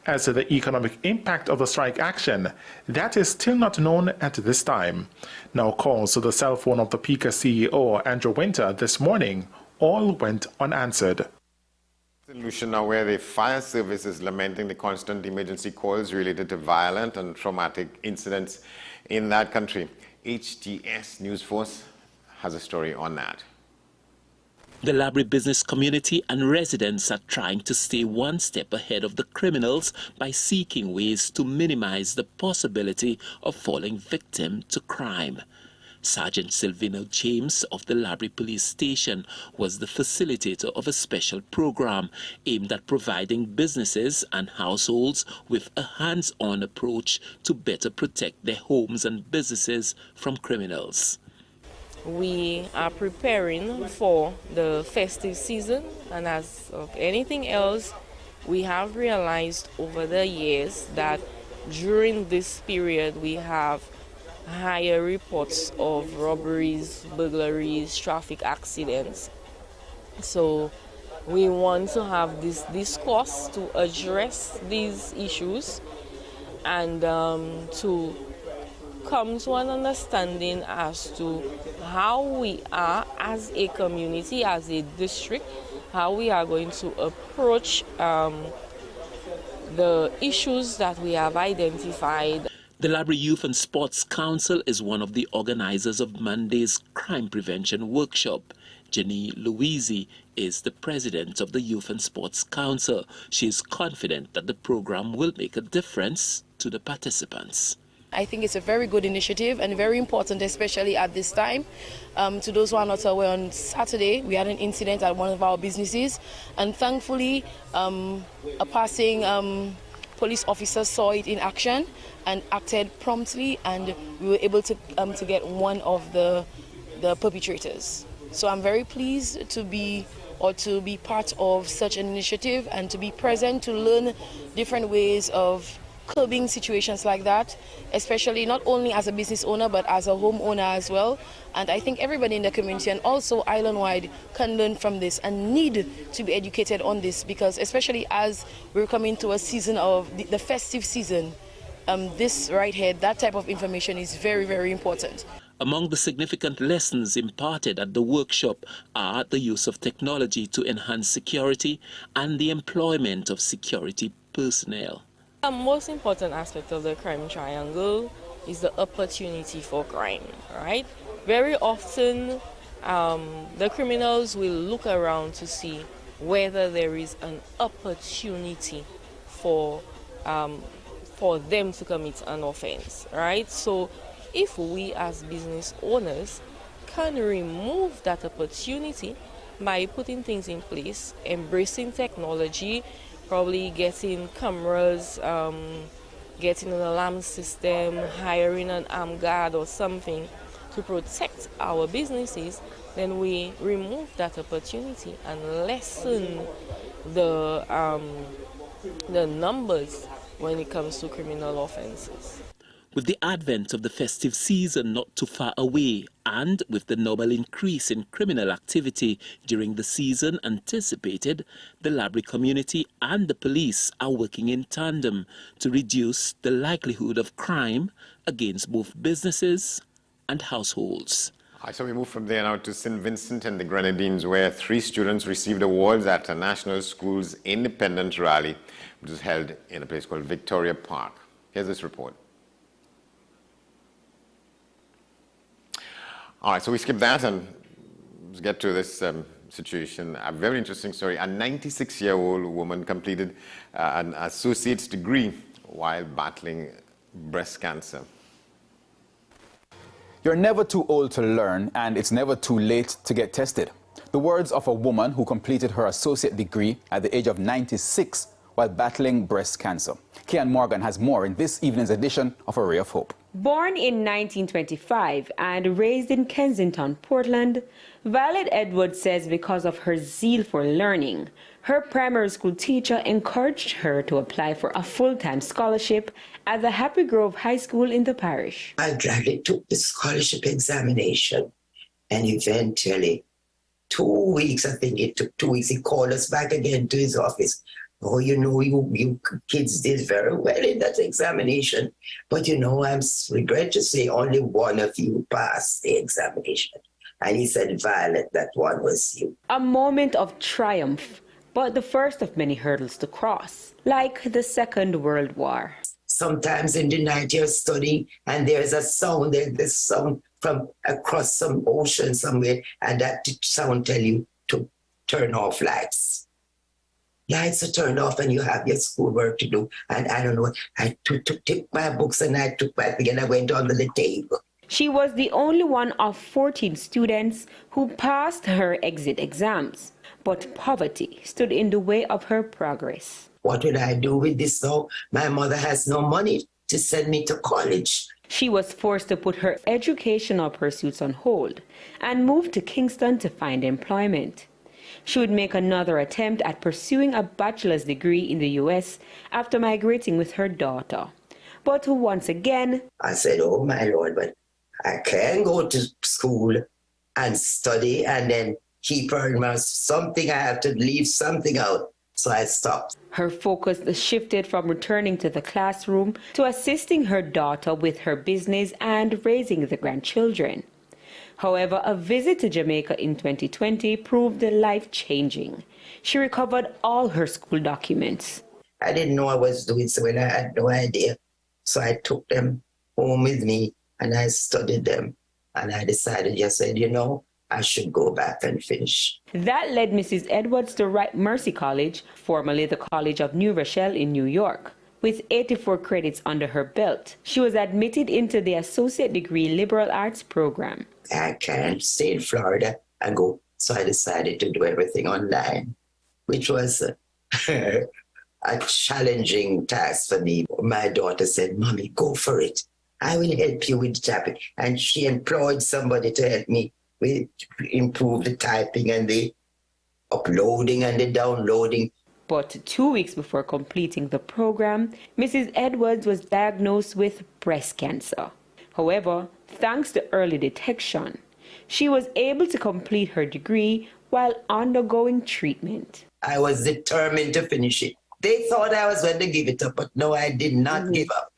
As to the economic impact of the strike action, that is still not known at this time. Now calls to the cell phone of the PICA CEO, Andrew Winter, this morning, all went unanswered. Solution now where the fire service is lamenting the constant emergency calls related to violent and traumatic incidents in that country. HTS News Force has a story on that. The Labrie business community and residents are trying to stay one step ahead of the criminals by seeking ways to minimize the possibility of falling victim to crime. Sergeant Silvino James of the Labrie Police Station was the facilitator of a special program aimed at providing businesses and households with a hands-on approach to better protect their homes and businesses from criminals. We are preparing for the festive season, and as of anything else, we have realized over the years that during this period we have higher reports of robberies, burglaries, traffic accidents. So we want to have this discourse to address these issues and to come to an understanding as to how we are as a community, as a district, how we are going to approach the issues that we have identified. The Labrie Youth and Sports Council is one of the organizers of Monday's crime prevention workshop. Jenny Louisi is the president of the Youth and Sports Council. She is confident that the program will make a difference to the participants. I think it's a very good initiative and very important, especially at this time. To those who are not aware, on Saturday we had an incident at one of our businesses, and thankfully a passing police officer saw it in action and acted promptly, and we were able to get one of the perpetrators. So I'm very pleased to be part of such an initiative and to be present to learn different ways of curbing situations like that, especially not only as a business owner but as a homeowner as well. And I think everybody in the community and also island-wide can learn from this and need to be educated on this, because especially as we're coming to a season of the festive season, this right here, that type of information is very, very important. Among the significant lessons imparted at the workshop are the use of technology to enhance security and the employment of security personnel. The most important aspect of the crime triangle is the opportunity for crime, right? Very often, the criminals will look around to see whether there is an opportunity for them to commit an offense, right? So if we as business owners can remove that opportunity by putting things in place, embracing technology, probably getting cameras, getting an alarm system, hiring an armed guard or something to protect our businesses, then we remove that opportunity and lessen the numbers when it comes to criminal offenses. With the advent of the festive season not too far away, and with the notable increase in criminal activity during the season anticipated, the Labrie community and the police are working in tandem to reduce the likelihood of crime against both businesses and households. So we move from there now to St. Vincent and the Grenadines, where 3 students received awards at a National Schools Independence Rally, which was held in a place called Victoria Park. Here's this report. All right, so we skip that and let's get to this situation. A very interesting story. A 96-year-old woman completed an associate's degree while battling breast cancer. You're never too old to learn, and it's never too late to get tested. The words of a woman who completed her associate degree at the age of 96 while battling breast cancer. Kian Morgan has more in this evening's edition of A Ray of Hope. Born in 1925 and raised in Kensington, Portland, Violet Edwards says because of her zeal for learning, her primary school teacher encouraged her to apply for a full-time scholarship at the Happy Grove High School in the parish. I gladly took the scholarship examination, and eventually, 2 weeks, I think it took 2 weeks, he called us back again to his office. Oh, you know, you kids did very well in that examination, but you know, I'm regret to say only one of you passed the examination. And he said, Violet, that one was you. A moment of triumph, but the first of many hurdles to cross, like the Second World War. Sometimes in the night you're studying and there's a sound, there's sound from across some ocean somewhere, and that sound tell you to turn off lights. Lights are turned off and you have your schoolwork to do. And I don't know, I took my books and I took my thing and I went under the table. She was the only one of 14 students who passed her exit exams, but poverty stood in the way of her progress. What will I do with this now? My mother has no money to send me to college. She was forced to put her educational pursuits on hold and moved to Kingston to find employment. She would make another attempt at pursuing a bachelor's degree in the U.S. after migrating with her daughter. But once again, I said, oh my Lord, but I can't go to school and study and then keep earning something. I have to leave something out. So I stopped. Her focus shifted from returning to the classroom to assisting her daughter with her business and raising the grandchildren. However, a visit to Jamaica in 2020 proved life-changing. She recovered all her school documents. I didn't know I was doing so and I had no idea. So I took them home with me and I studied them. And I decided, I said, you know, I should go back and finish. That led Mrs. Edwards to Right Mercy College, formerly the College of New Rochelle in New York. With 84 credits under her belt, she was admitted into the Associate Degree Liberal Arts program. I can't stay in Florida and go, so I decided to do everything online, which was a challenging task for me. My daughter said, Mommy, go for it. I will help you with typing. And she employed somebody to help me with improve the typing and the uploading and the downloading. But 2 weeks before completing the program, Mrs. Edwards was diagnosed with breast cancer. However, thanks to early detection, she was able to complete her degree while undergoing treatment. I was determined to finish it. They thought I was going to give it up, but no, I did not give up.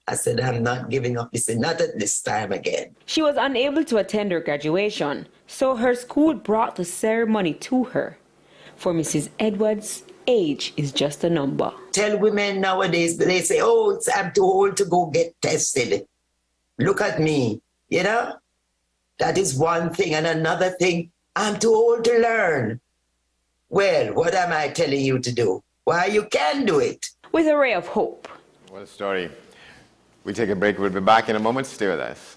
I said, I'm not giving up. He said, not at this time again. She was unable to attend her graduation, so her school brought the ceremony to her. For Mrs. Edwards, age is just a number. Tell women nowadays, they say, oh, I'm too old to go get tested. Look at me, you know? That is one thing. And another thing, I'm too old to learn. Well, what am I telling you to do? Why, you can do it. With a ray of hope. What a story. We take a break. We'll be back in a moment. Stay with us.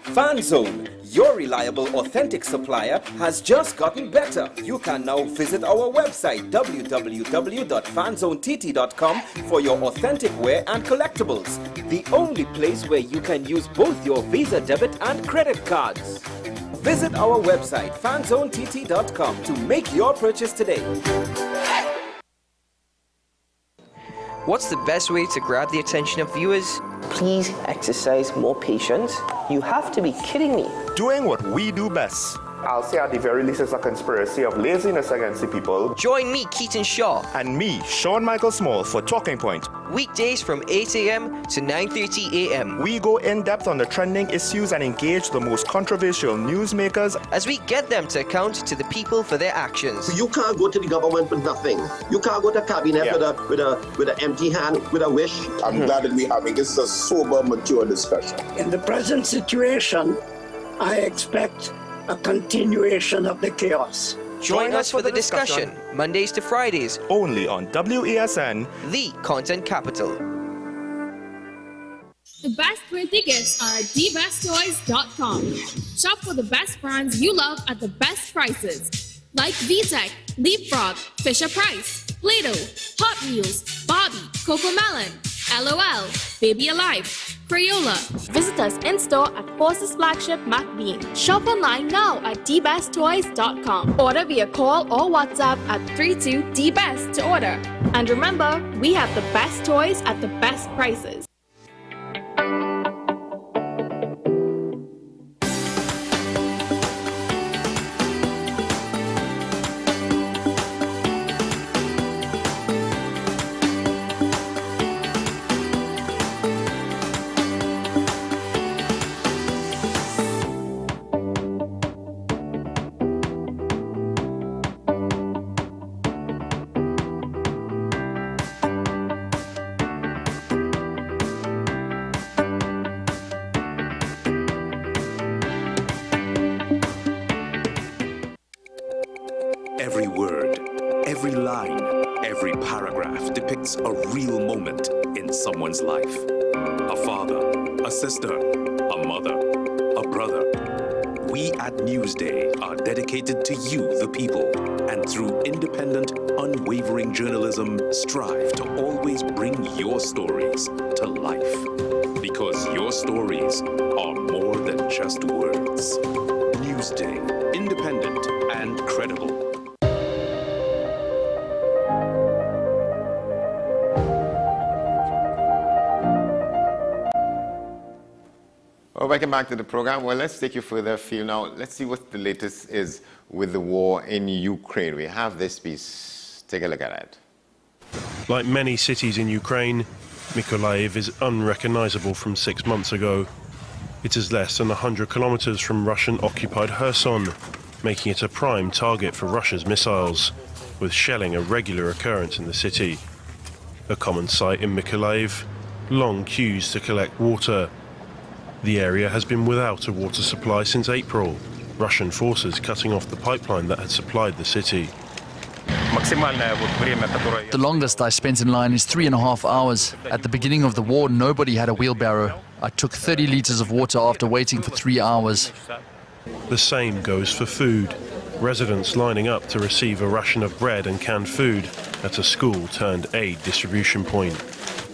FanZone, your reliable, authentic supplier, has just gotten better. You can now visit our website www.fanzonett.com for your authentic wear and collectibles. The only place where you can use both your Visa debit and credit cards. Visit our website fanzonett.com to make your purchase today. What's the best way to grab the attention of viewers? Please exercise more patience. You have to be kidding me. Doing what we do best. I'll say at the very least it's a conspiracy of laziness against the people. Join me, Keaton Shaw. And me, Sean Michael Small, for Talking Point. Weekdays from 8 a.m. to 9:30 a.m. We go in depth on the trending issues and engage the most controversial newsmakers as we get them to account to the people for their actions. You can't go to the government with nothing. You can't go to cabinet with an empty hand, with a wish. I'm glad that we're having this a sober, mature discussion. In the present situation, I expect a continuation of the chaos. Join us for the discussion, Mondays to Fridays, only on WESN, the content capital. The best birthday gifts are at dbesttoys.com. Shop for the best brands you love at the best prices, like VTech, Leapfrog, Fisher Price, Play-Doh, Hot Wheels, Barbie, Cocomelon, LOL, Baby Alive, Crayola. Visit us in-store at Forces Flagship MacBean. Shop online now at dbesttoys.com. Order via call or WhatsApp at 32DBEST to order. And remember, we have the best toys at the best prices. Every word, every line, every paragraph depicts a real moment in someone's life. A father, a sister, a mother, a brother. We at Newsday are dedicated to you, the people, and through independent, unwavering journalism, strive to always bring your stories to life. Because your stories are more than just words. Newsday, independent and credible. Well, welcome back to the program. Well, let's take you further afield now. Let's see what the latest is with the war in Ukraine. We have this piece. Take a look at it. Like many cities in Ukraine, Mykolaiv is unrecognizable from 6 months ago. It is less than 100 kilometers from Russian-occupied Kherson, making it a prime target for Russia's missiles, with shelling a regular occurrence in the city. A common sight in Mykolaiv, long queues to collect water. The area has been without a water supply since April, Russian forces cutting off the pipeline that had supplied the city. The longest I spent in line is 3.5 hours. At the beginning of the war, nobody had a wheelbarrow. I took 30 liters of water after waiting for 3 hours. The same goes for food. Residents lining up to receive a ration of bread and canned food at a school-turned-aid distribution point.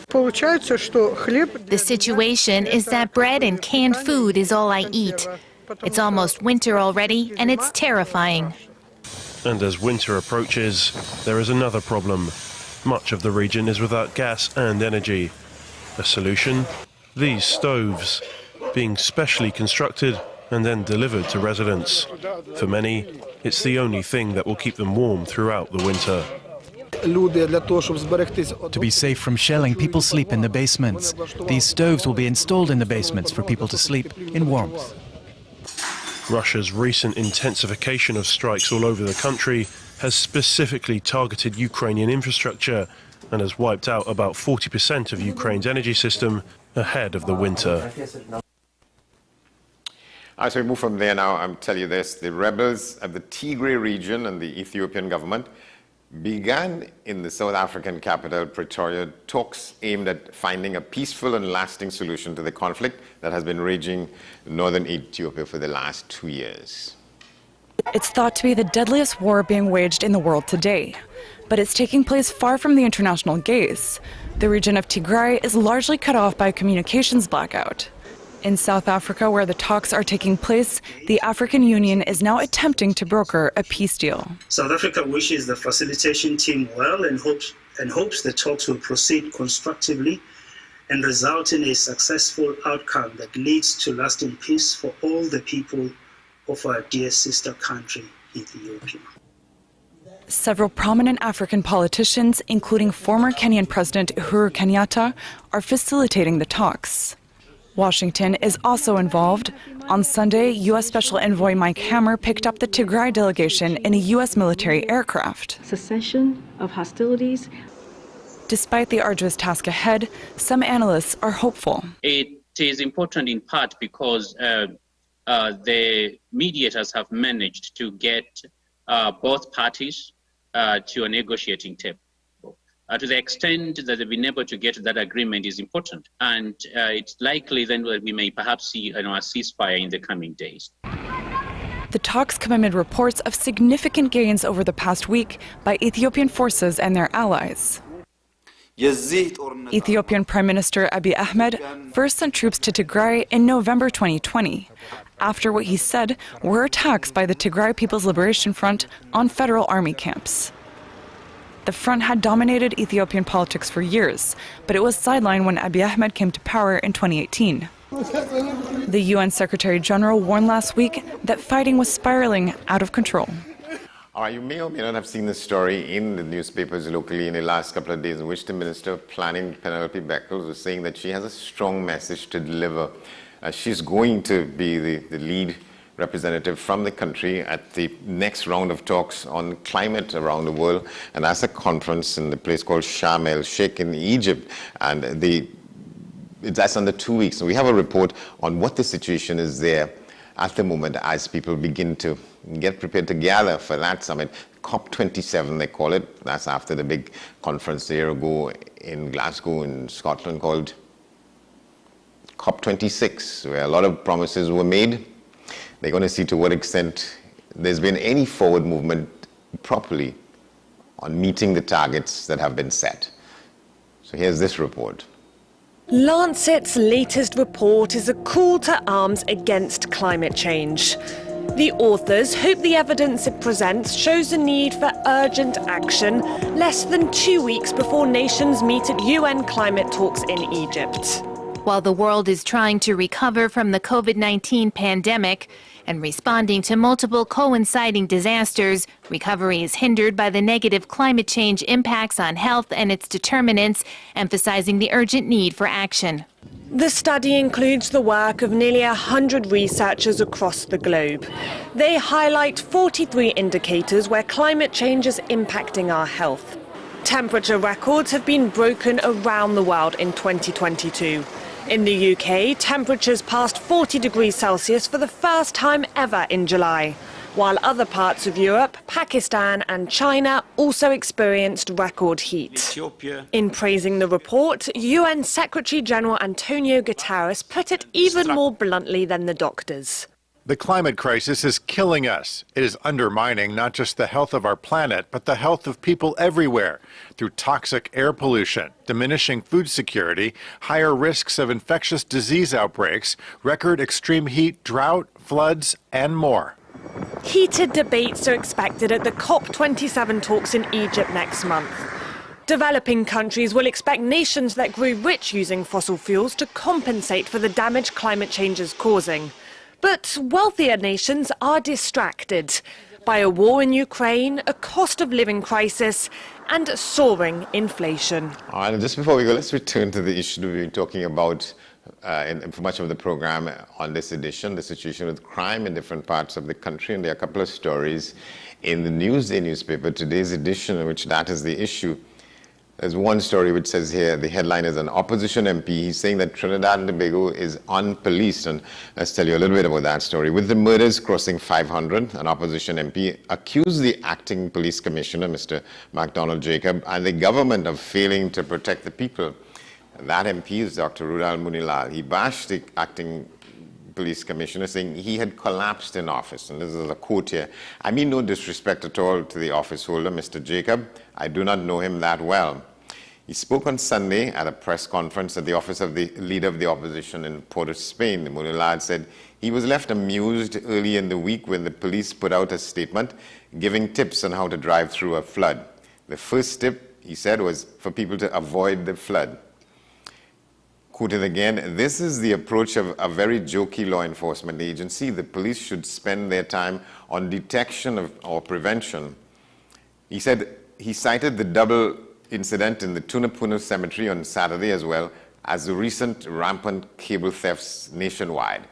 The situation is that bread and canned food is all I eat. It's almost winter already, and it's terrifying. And as winter approaches, there is another problem. Much of the region is without gas and energy. A solution? These stoves, being specially constructed and then delivered to residents. For many, it's the only thing that will keep them warm throughout the winter. To be safe from shelling, people sleep in the basements. These stoves will be installed in the basements for people to sleep in warmth. Russia's recent intensification of strikes all over the country has specifically targeted Ukrainian infrastructure and has wiped out about 40% of Ukraine's energy system ahead of the winter. As we move from there now, I'll tell you this. The rebels at the Tigray region and the Ethiopian government began in the South African capital, Pretoria, talks aimed at finding a peaceful and lasting solution to the conflict that has been raging in northern Ethiopia for the last 2 years. It's thought to be the deadliest war being waged in the world today, but it's taking place far from the international gaze. The region of Tigray is largely cut off by a communications blackout. In South Africa, where the talks are taking place, the African Union is now attempting to broker a peace deal. South Africa wishes the facilitation team well and hopes the talks will proceed constructively and result in a successful outcome that leads to lasting peace for all the people of our dear sister country, Ethiopia. Several prominent African politicians, including former Kenyan President Uhuru Kenyatta, are facilitating the talks. Washington is also involved. On Sunday, U.S. Special Envoy Mike Hammer picked up the Tigray delegation in a U.S. military aircraft. Cessation of hostilities. Despite the arduous task ahead, some analysts are hopeful. It is important in part because the mediators have managed to get both parties to a negotiating table. To the extent that they've been able to get to that agreement is important. And it's likely then that we may perhaps see a ceasefire in the coming days. The talks come amid reports of significant gains over the past week by Ethiopian forces and their allies. Ethiopian Prime Minister Abiy Ahmed first sent troops to Tigray in November 2020, after what he said were attacks by the Tigray People's Liberation Front on federal army camps. The front had dominated Ethiopian politics for years, but it was sidelined when Abiy Ahmed came to power in 2018. The UN Secretary General warned last week that fighting was spiraling out of control. You may or may not have seen the story in the newspapers locally in the last couple of days in which the Minister of Planning, Penelope Beckles, was saying that she has a strong message to deliver. She's going to be the lead representative from the country at the next round of talks on climate around the world, and that's a conference in the place called Sharm el-Sheikh in Egypt, and that's under 2 weeks. So we have a report on what the situation is there at the moment as people begin to get prepared to gather for that summit. COP27 they call it. That's after the big conference a year ago in Glasgow in Scotland called COP26, where a lot of promises were made. They're going to see to what extent there's been any forward movement properly on meeting the targets that have been set. So here's this report. Lancet's latest report is a call to arms against climate change. The authors hope the evidence it presents shows a need for urgent action less than 2 weeks before nations meet at UN climate talks in Egypt. While the world is trying to recover from the COVID-19 pandemic and responding to multiple coinciding disasters, recovery is hindered by the negative climate change impacts on health and its determinants, emphasizing the urgent need for action. The study includes the work of nearly 100 researchers across the globe. They highlight 43 indicators where climate change is impacting our health. Temperature records have been broken around the world in 2022. In the UK, temperatures passed 40 degrees Celsius for the first time ever in July, while other parts of Europe, Pakistan and China also experienced record heat. In praising the report, UN Secretary-General Antonio Guterres put it even more bluntly than the doctors. The climate crisis is killing us. It is undermining not just the health of our planet, but the health of people everywhere through toxic air pollution, diminishing food security, higher risks of infectious disease outbreaks, record extreme heat, drought, floods, and more. Heated debates are expected at the COP27 talks in Egypt next month. Developing countries will expect nations that grew rich using fossil fuels to compensate for the damage climate change is causing. But wealthier nations are distracted by a war in Ukraine, a cost of living crisis, and soaring inflation. And just before we go, let's return to the issue we've been talking about for much of the program on this edition, the situation with crime in different parts of the country. And there are a couple of stories in the Newsday newspaper, today's edition, in which that is the issue. There's one story which says here, the headline is an opposition MP. He's saying that Trinidad and Tobago is unpoliced. And let's tell you a little bit about that story. With the murders crossing 500, an opposition MP accused the acting police commissioner, Mr. MacDonald Jacob, and the government of failing to protect the people. That MP is Dr. Rudal Munilal. He bashed the acting police commissioner, saying he had collapsed in office. And this is a quote here. I mean no disrespect at all to the office holder, Mr. Jacob. I do not know him that well. He spoke on Sunday at a press conference at the office of the leader of the opposition in Port of Spain. Munilal said he was left amused early in the week when the police put out a statement giving tips on how to drive through a flood. The first tip, he said, was for people to avoid the flood. Quoted again, this is the approach of a very jokey law enforcement agency. The police should spend their time on detection or prevention. He said he cited the double incident in the Tunapuna cemetery on Saturday as well as the recent rampant cable thefts nationwide.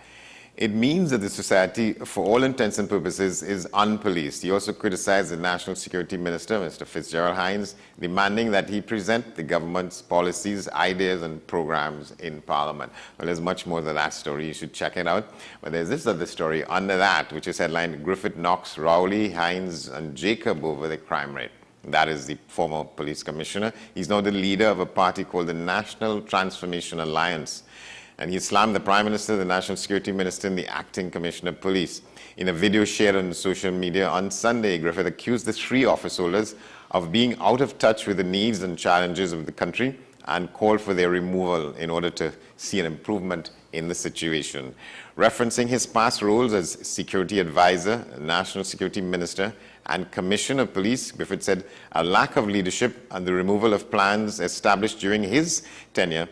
It means that the society, for all intents and purposes, is unpoliced. He also criticized the National Security Minister, Mr. Fitzgerald Hines, demanding that he present the government's policies, ideas, and programs in Parliament. Well, there's much more to that story. You should check it out. But there's this other story under that, which is headlined, Griffith knocks Rowley, Hines, and Jacob over the crime rate. That is the former police commissioner. He's now the leader of a party called the National Transformation Alliance. And he slammed the Prime Minister, the National Security Minister, and the Acting Commissioner of Police. In a video shared on social media on Sunday, Griffith accused the three office holders of being out of touch with the needs and challenges of the country and called for their removal in order to see an improvement in the situation. Referencing his past roles as Security Advisor, National Security Minister, and Commissioner of Police, Griffith said a lack of leadership and the removal of plans established during his tenure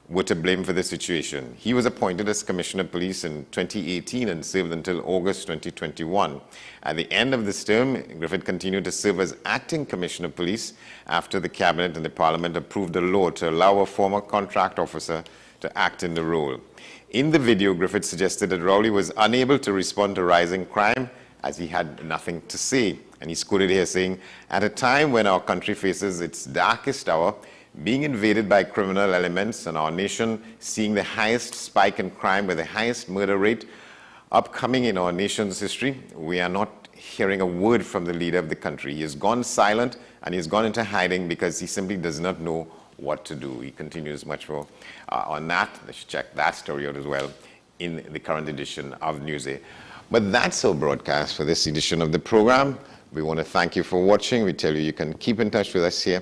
were to blame for the situation. He was appointed as Commissioner of Police in 2018 and served until August 2021. At the end of this term, Griffith continued to serve as Acting Commissioner of Police after the Cabinet and the Parliament approved a law to allow a former contract officer to act in the role. In the video, Griffith suggested that Rowley was unable to respond to rising crime as he had nothing to say. And he's quoted here saying, "At a time when our country faces its darkest hour, being invaded by criminal elements and our nation seeing the highest spike in crime with the highest murder rate upcoming in our nation's history, we are not hearing a word from the leader of the country. He has gone silent and he's gone into hiding because he simply does not know what to do." He continues much more on that. Let's check that story out as well in the current edition of Newsday. But that's our broadcast for this edition of the program. We want to thank you for watching. We tell you you can keep in touch with us here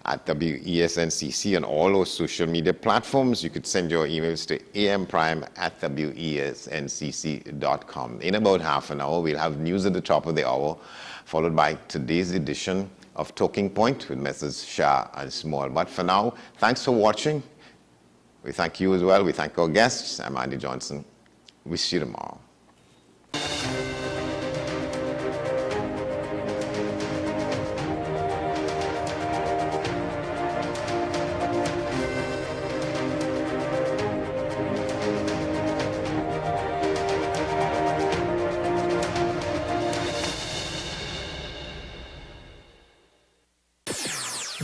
at WESNCC on all our social media platforms. You could send your emails to amprime@wesncc.com. In about half an hour, we'll have news at the top of the hour, followed by today's edition of Talking Point with Messrs. Shah and Small. But for now, thanks for watching. We thank you as well. We thank our guests. I'm Andy Johnson. We'll see you tomorrow.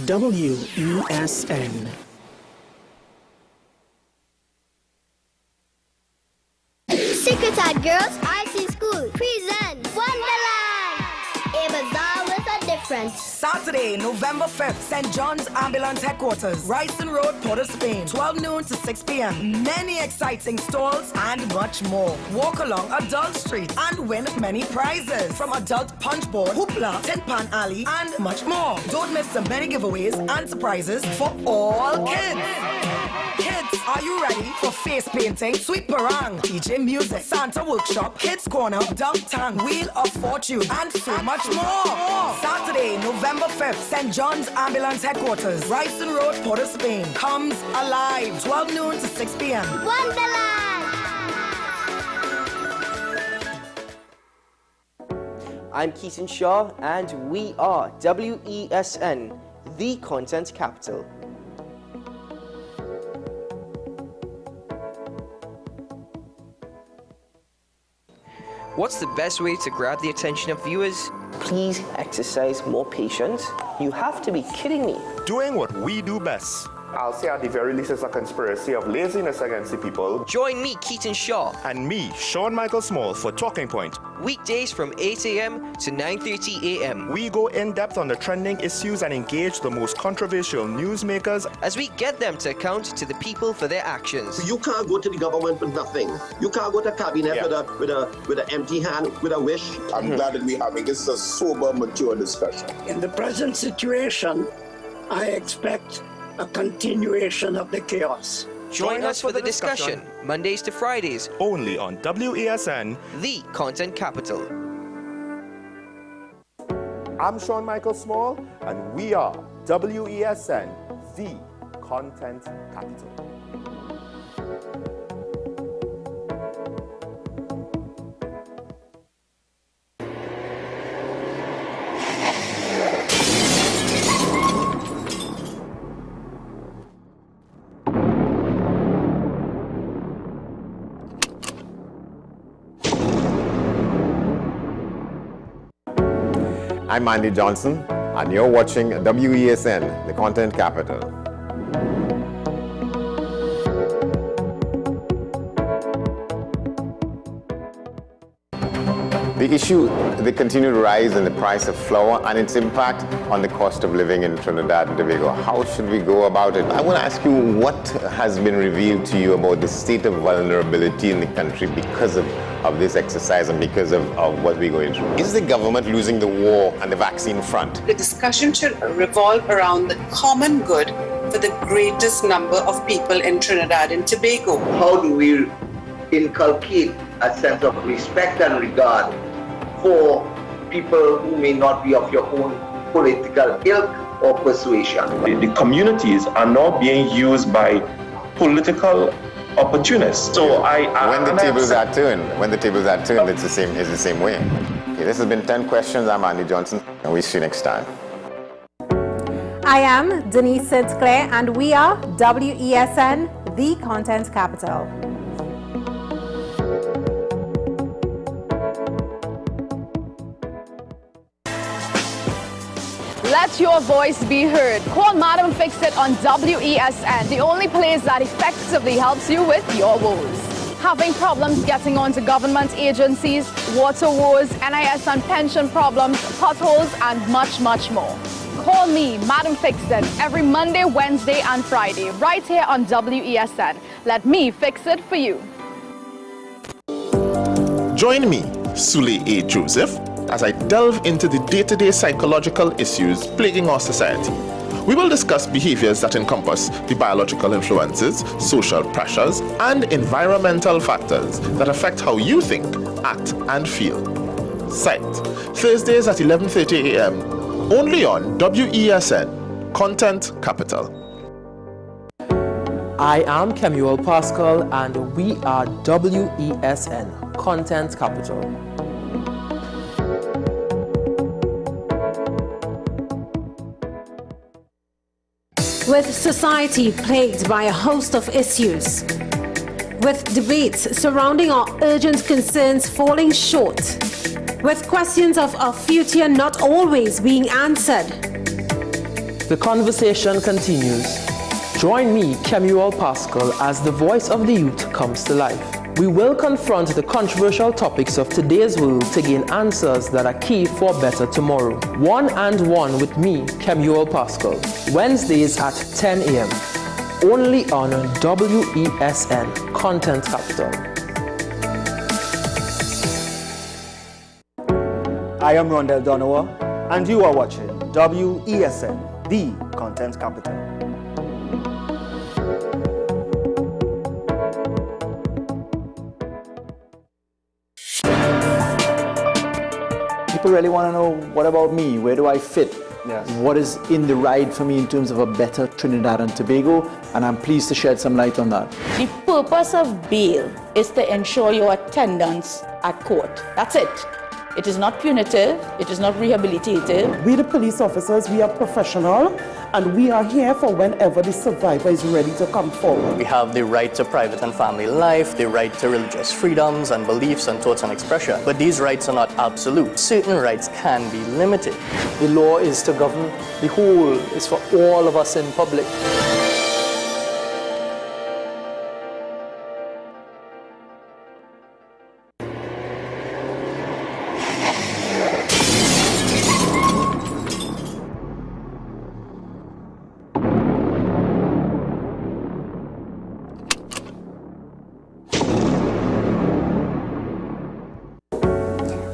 WESN. Secret Side Girls IC School presents Wonderland, a bazaar with a difference. Saturday, November 5th, St. John's Ambulance Headquarters, Ryson Road, Port of Spain, 12 noon to 6 p.m. Many exciting stalls and much more. Walk along Adult Street and win many prizes from adult punchboard, hoopla, tin pan alley, and much more. Don't miss the many giveaways and surprises for all kids. Kids, are you ready for face painting, sweet parang, DJ music, Santa workshop, kids corner, dunk tank, wheel of fortune, and so much more? Saturday, November 5th, St. John's Ambulance Headquarters, Ryson Road, Port of Spain, comes alive, 12 noon to 6 p.m. Wonderland! I'm Keaton Shaw, and we are WESN, the content capital. What's the best way to grab the attention of viewers? Please exercise more patience. You have to be kidding me. Doing what we do best. I'll say at the very least it's a conspiracy of laziness against the people. Join me, Keaton Shaw. And me, Sean Michael Small, for Talking Point. Weekdays from 8 a.m. to 9:30 a.m. We go in depth on the trending issues and engage the most controversial newsmakers as we get them to account to the people for their actions. You can't go to the government with nothing. You can't go to cabinet with an empty hand, with a wish. I'm glad that we're having this a sober, mature discussion. In the present situation, I expect a continuation of the chaos. Join us for the discussion, Mondays to Fridays, only on WESN, the content capital. I'm Sean Michael Small, and we are WESN, the content capital. I'm Andy Johnson, and you're watching WESN, the content capital. The issue, the continued rise in the price of flour and its impact on the cost of living in Trinidad and Tobago. How should we go about it? I want to ask you, what has been revealed to you about the state of vulnerability in the country because of this exercise and because of what we're going through? Is the government losing the war on the vaccine front? The discussion should revolve around the common good for the greatest number of people in Trinidad and Tobago. How do we inculcate a sense of respect and regard for people who may not be of your own political ilk or persuasion? The communities are now being used by political opportunists. So when the tables are turned, it's the same way. Okay, this has been 10 questions. I'm Andy Johnson, and we'll see you next time. I am Denise Sinclair, and we are WESN, the content capital. Let your voice be heard. Call Madam Fix It on WESN, the only place that effectively helps you with your woes. Having problems getting onto government agencies, water woes, NIS and pension problems, potholes, and much, much more. Call me, Madam Fix It, every Monday, Wednesday, and Friday, right here on WESN. Let me fix it for you. Join me, Sule A. Joseph, as I delve into the day-to-day psychological issues plaguing our society. We will discuss behaviors that encompass the biological influences, social pressures, and environmental factors that affect how you think, act, and feel. Sight, Thursdays at 11:30 a.m., only on WESN, Content Capital. I am Kemuel Pascal, and we are WESN, Content Capital. With society plagued by a host of issues, with debates surrounding our urgent concerns falling short, with questions of our future not always being answered. The conversation continues. Join me, Kemuel Pascal, as the voice of the youth comes to life. We will confront the controversial topics of today's world to gain answers that are key for a better tomorrow. One and One with me, Kemuel Pascal. Wednesdays at 10 a.m. Only on WESN, Content Capital. I am Rondell Donowa, and you are watching WESN, the Content Capital. People really want to know, what about me? Where do I fit? Yes. What is in the ride for me in terms of a better Trinidad and Tobago? And I'm pleased to shed some light on that. The purpose of bail is to ensure your attendance at court. That's it. It is not punitive, it is not rehabilitative. We the police officers, we are professional, and we are here for whenever the survivor is ready to come forward. We have the right to private and family life, the right to religious freedoms and beliefs and thoughts and expression. But these rights are not absolute. Certain rights can be limited. The law is to govern the whole, it's for all of us in public.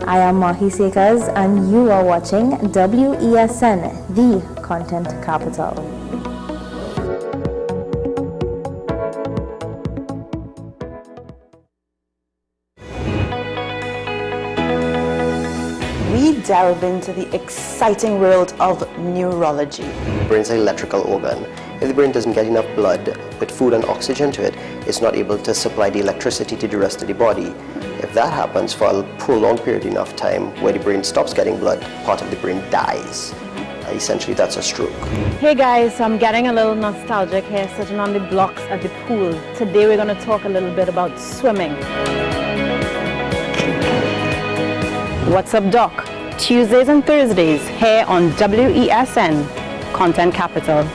I am Mahi Sekas, and you are watching WESN, the content capital. We delve into the exciting world of neurology. The brain's an electrical organ. If the brain doesn't get enough blood with food and oxygen to it, it's not able to supply the electricity to the rest of the body. If that happens for a prolonged period enough time where the brain stops getting blood, part of the brain dies. Essentially, that's a stroke. Hey guys, I'm getting a little nostalgic here, sitting on the blocks at the pool. Today we're going to talk a little bit about swimming. What's up, Doc? Tuesdays and Thursdays here on WESN, Content Capital.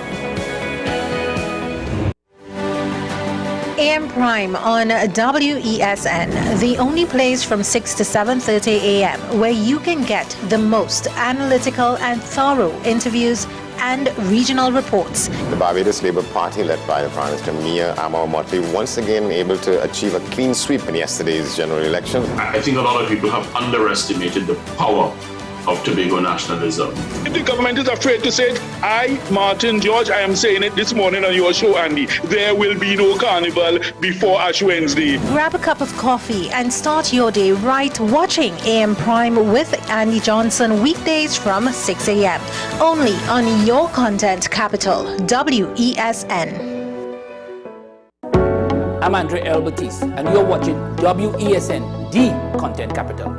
AM Prime on WESN, the only place from 6 to 7:30 a.m. where you can get the most analytical and thorough interviews and regional reports. The Barbados Labour Party, led by the Prime Minister Mia Motley, once again able to achieve a clean sweep in yesterday's general election. I think a lot of people have underestimated the power of Tobago nationalism. If the government is afraid to say it, I, Martin George, I am saying it this morning on your show, Andy. There will be no carnival before Ash Wednesday. Grab a cup of coffee and start your day right watching AM Prime with Andy Johnson weekdays from 6 a.m. Only on your Content Capital, WESN. I'm Andre Elbertis, and you're watching WESN, the Content Capital.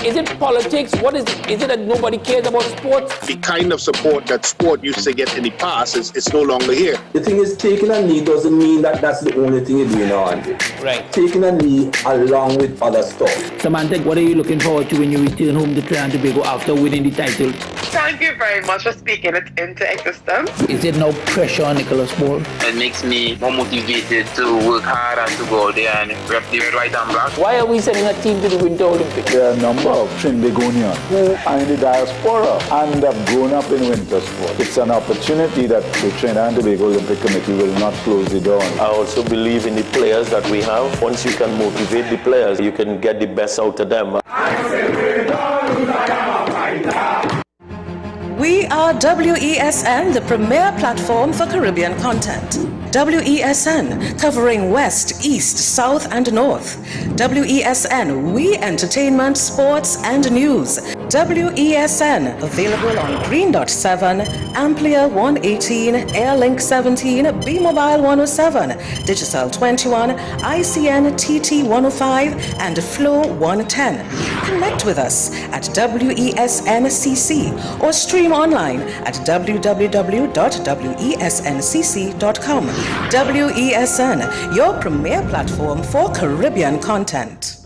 Is it politics? What is it? Is it that nobody cares about sports? The kind of support that sport used to get in the past is no longer here. The thing is, taking a knee doesn't mean that that's the only thing you're doing now, Andy. Right. Taking a knee along with other stuff. Samantha, what are you looking forward to when you return home to Trinidad and Tobago after winning the title? Thank you very much for speaking it into existence. Is there no pressure on Nicholas Paul? It makes me more motivated to work hard and to go out there and rep the red, white and black. Why are we sending a team to the Winter Olympics? There are a number of Trinbagonians who are in the diaspora and have grown up in winter sport. It's an opportunity that the Trinidad and Tobago Olympic Committee will not close the door on. I also believe in the players that we have. Once you can motivate the players, you can get the best out of them. We are WESN, the premier platform for Caribbean content. WESN, covering West, East, South, and North. WESN, we entertainment, sports, and news. WESN, available on Greendot 7, Amplia 118, Airlink 17, Bmobile 107, Digicel 21, ICNTT 105, and Flow 110. Connect with us at WESNCC or stream online at www.wesncc.com. WESN, your premier platform for Caribbean content.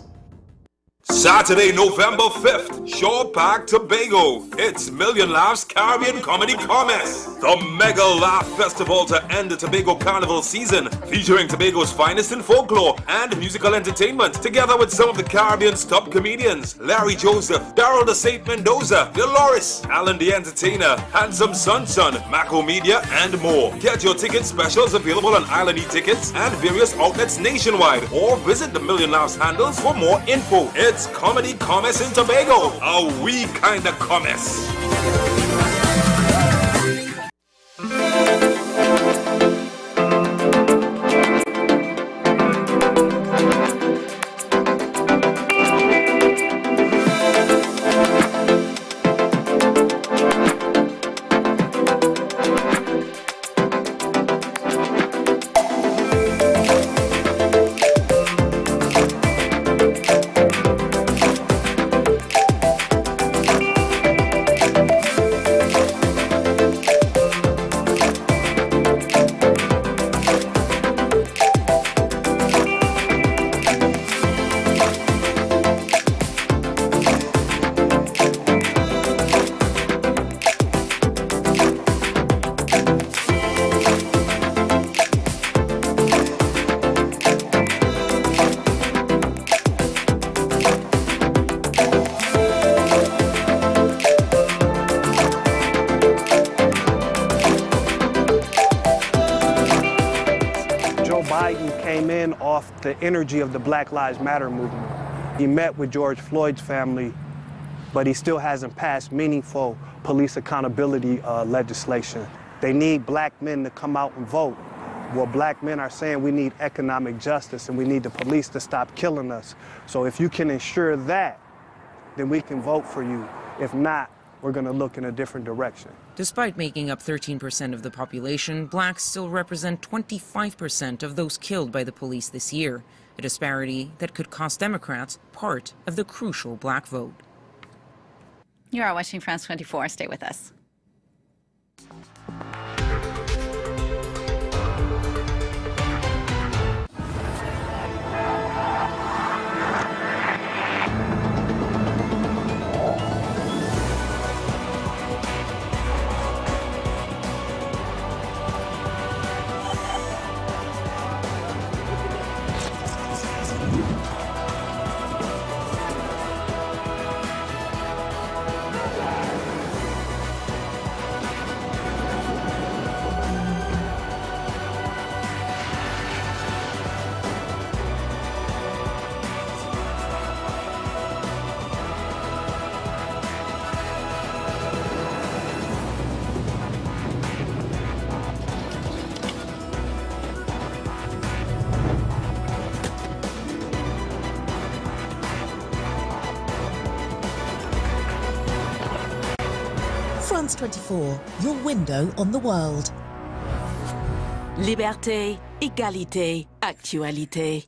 Saturday, November 5th, Shore Park, Tobago. It's Million Laughs Caribbean Comedy Commerce, the mega laugh festival to end the Tobago Carnival season, featuring Tobago's finest in folklore and musical entertainment, together with some of the Caribbean's top comedians, Larry Joseph, Daryl the Saint Mendoza, Dolores, Alan the Entertainer, Handsome Sunshine, Mako Media, and more. Get your ticket specials available on Island E-Tickets and various outlets nationwide, or visit the Million Laughs handles for more info. It's Comedy Commerce in Tobago, a wee kind of commerce. The energy of the Black Lives Matter movement. He met with George Floyd's family, but he still hasn't passed meaningful police accountability legislation. They need black men to come out and vote. Well, black men are saying we need economic justice and we need the police to stop killing us. So if you can ensure that, then we can vote for you. If not, we're going to look in a different direction. Despite making up 13% of the population, blacks still represent 25% of those killed by the police this year, a disparity that could cost Democrats part of the crucial black vote. You are watching France 24. Stay with us. France 24, your window on the world. Liberté, égalité, actualité.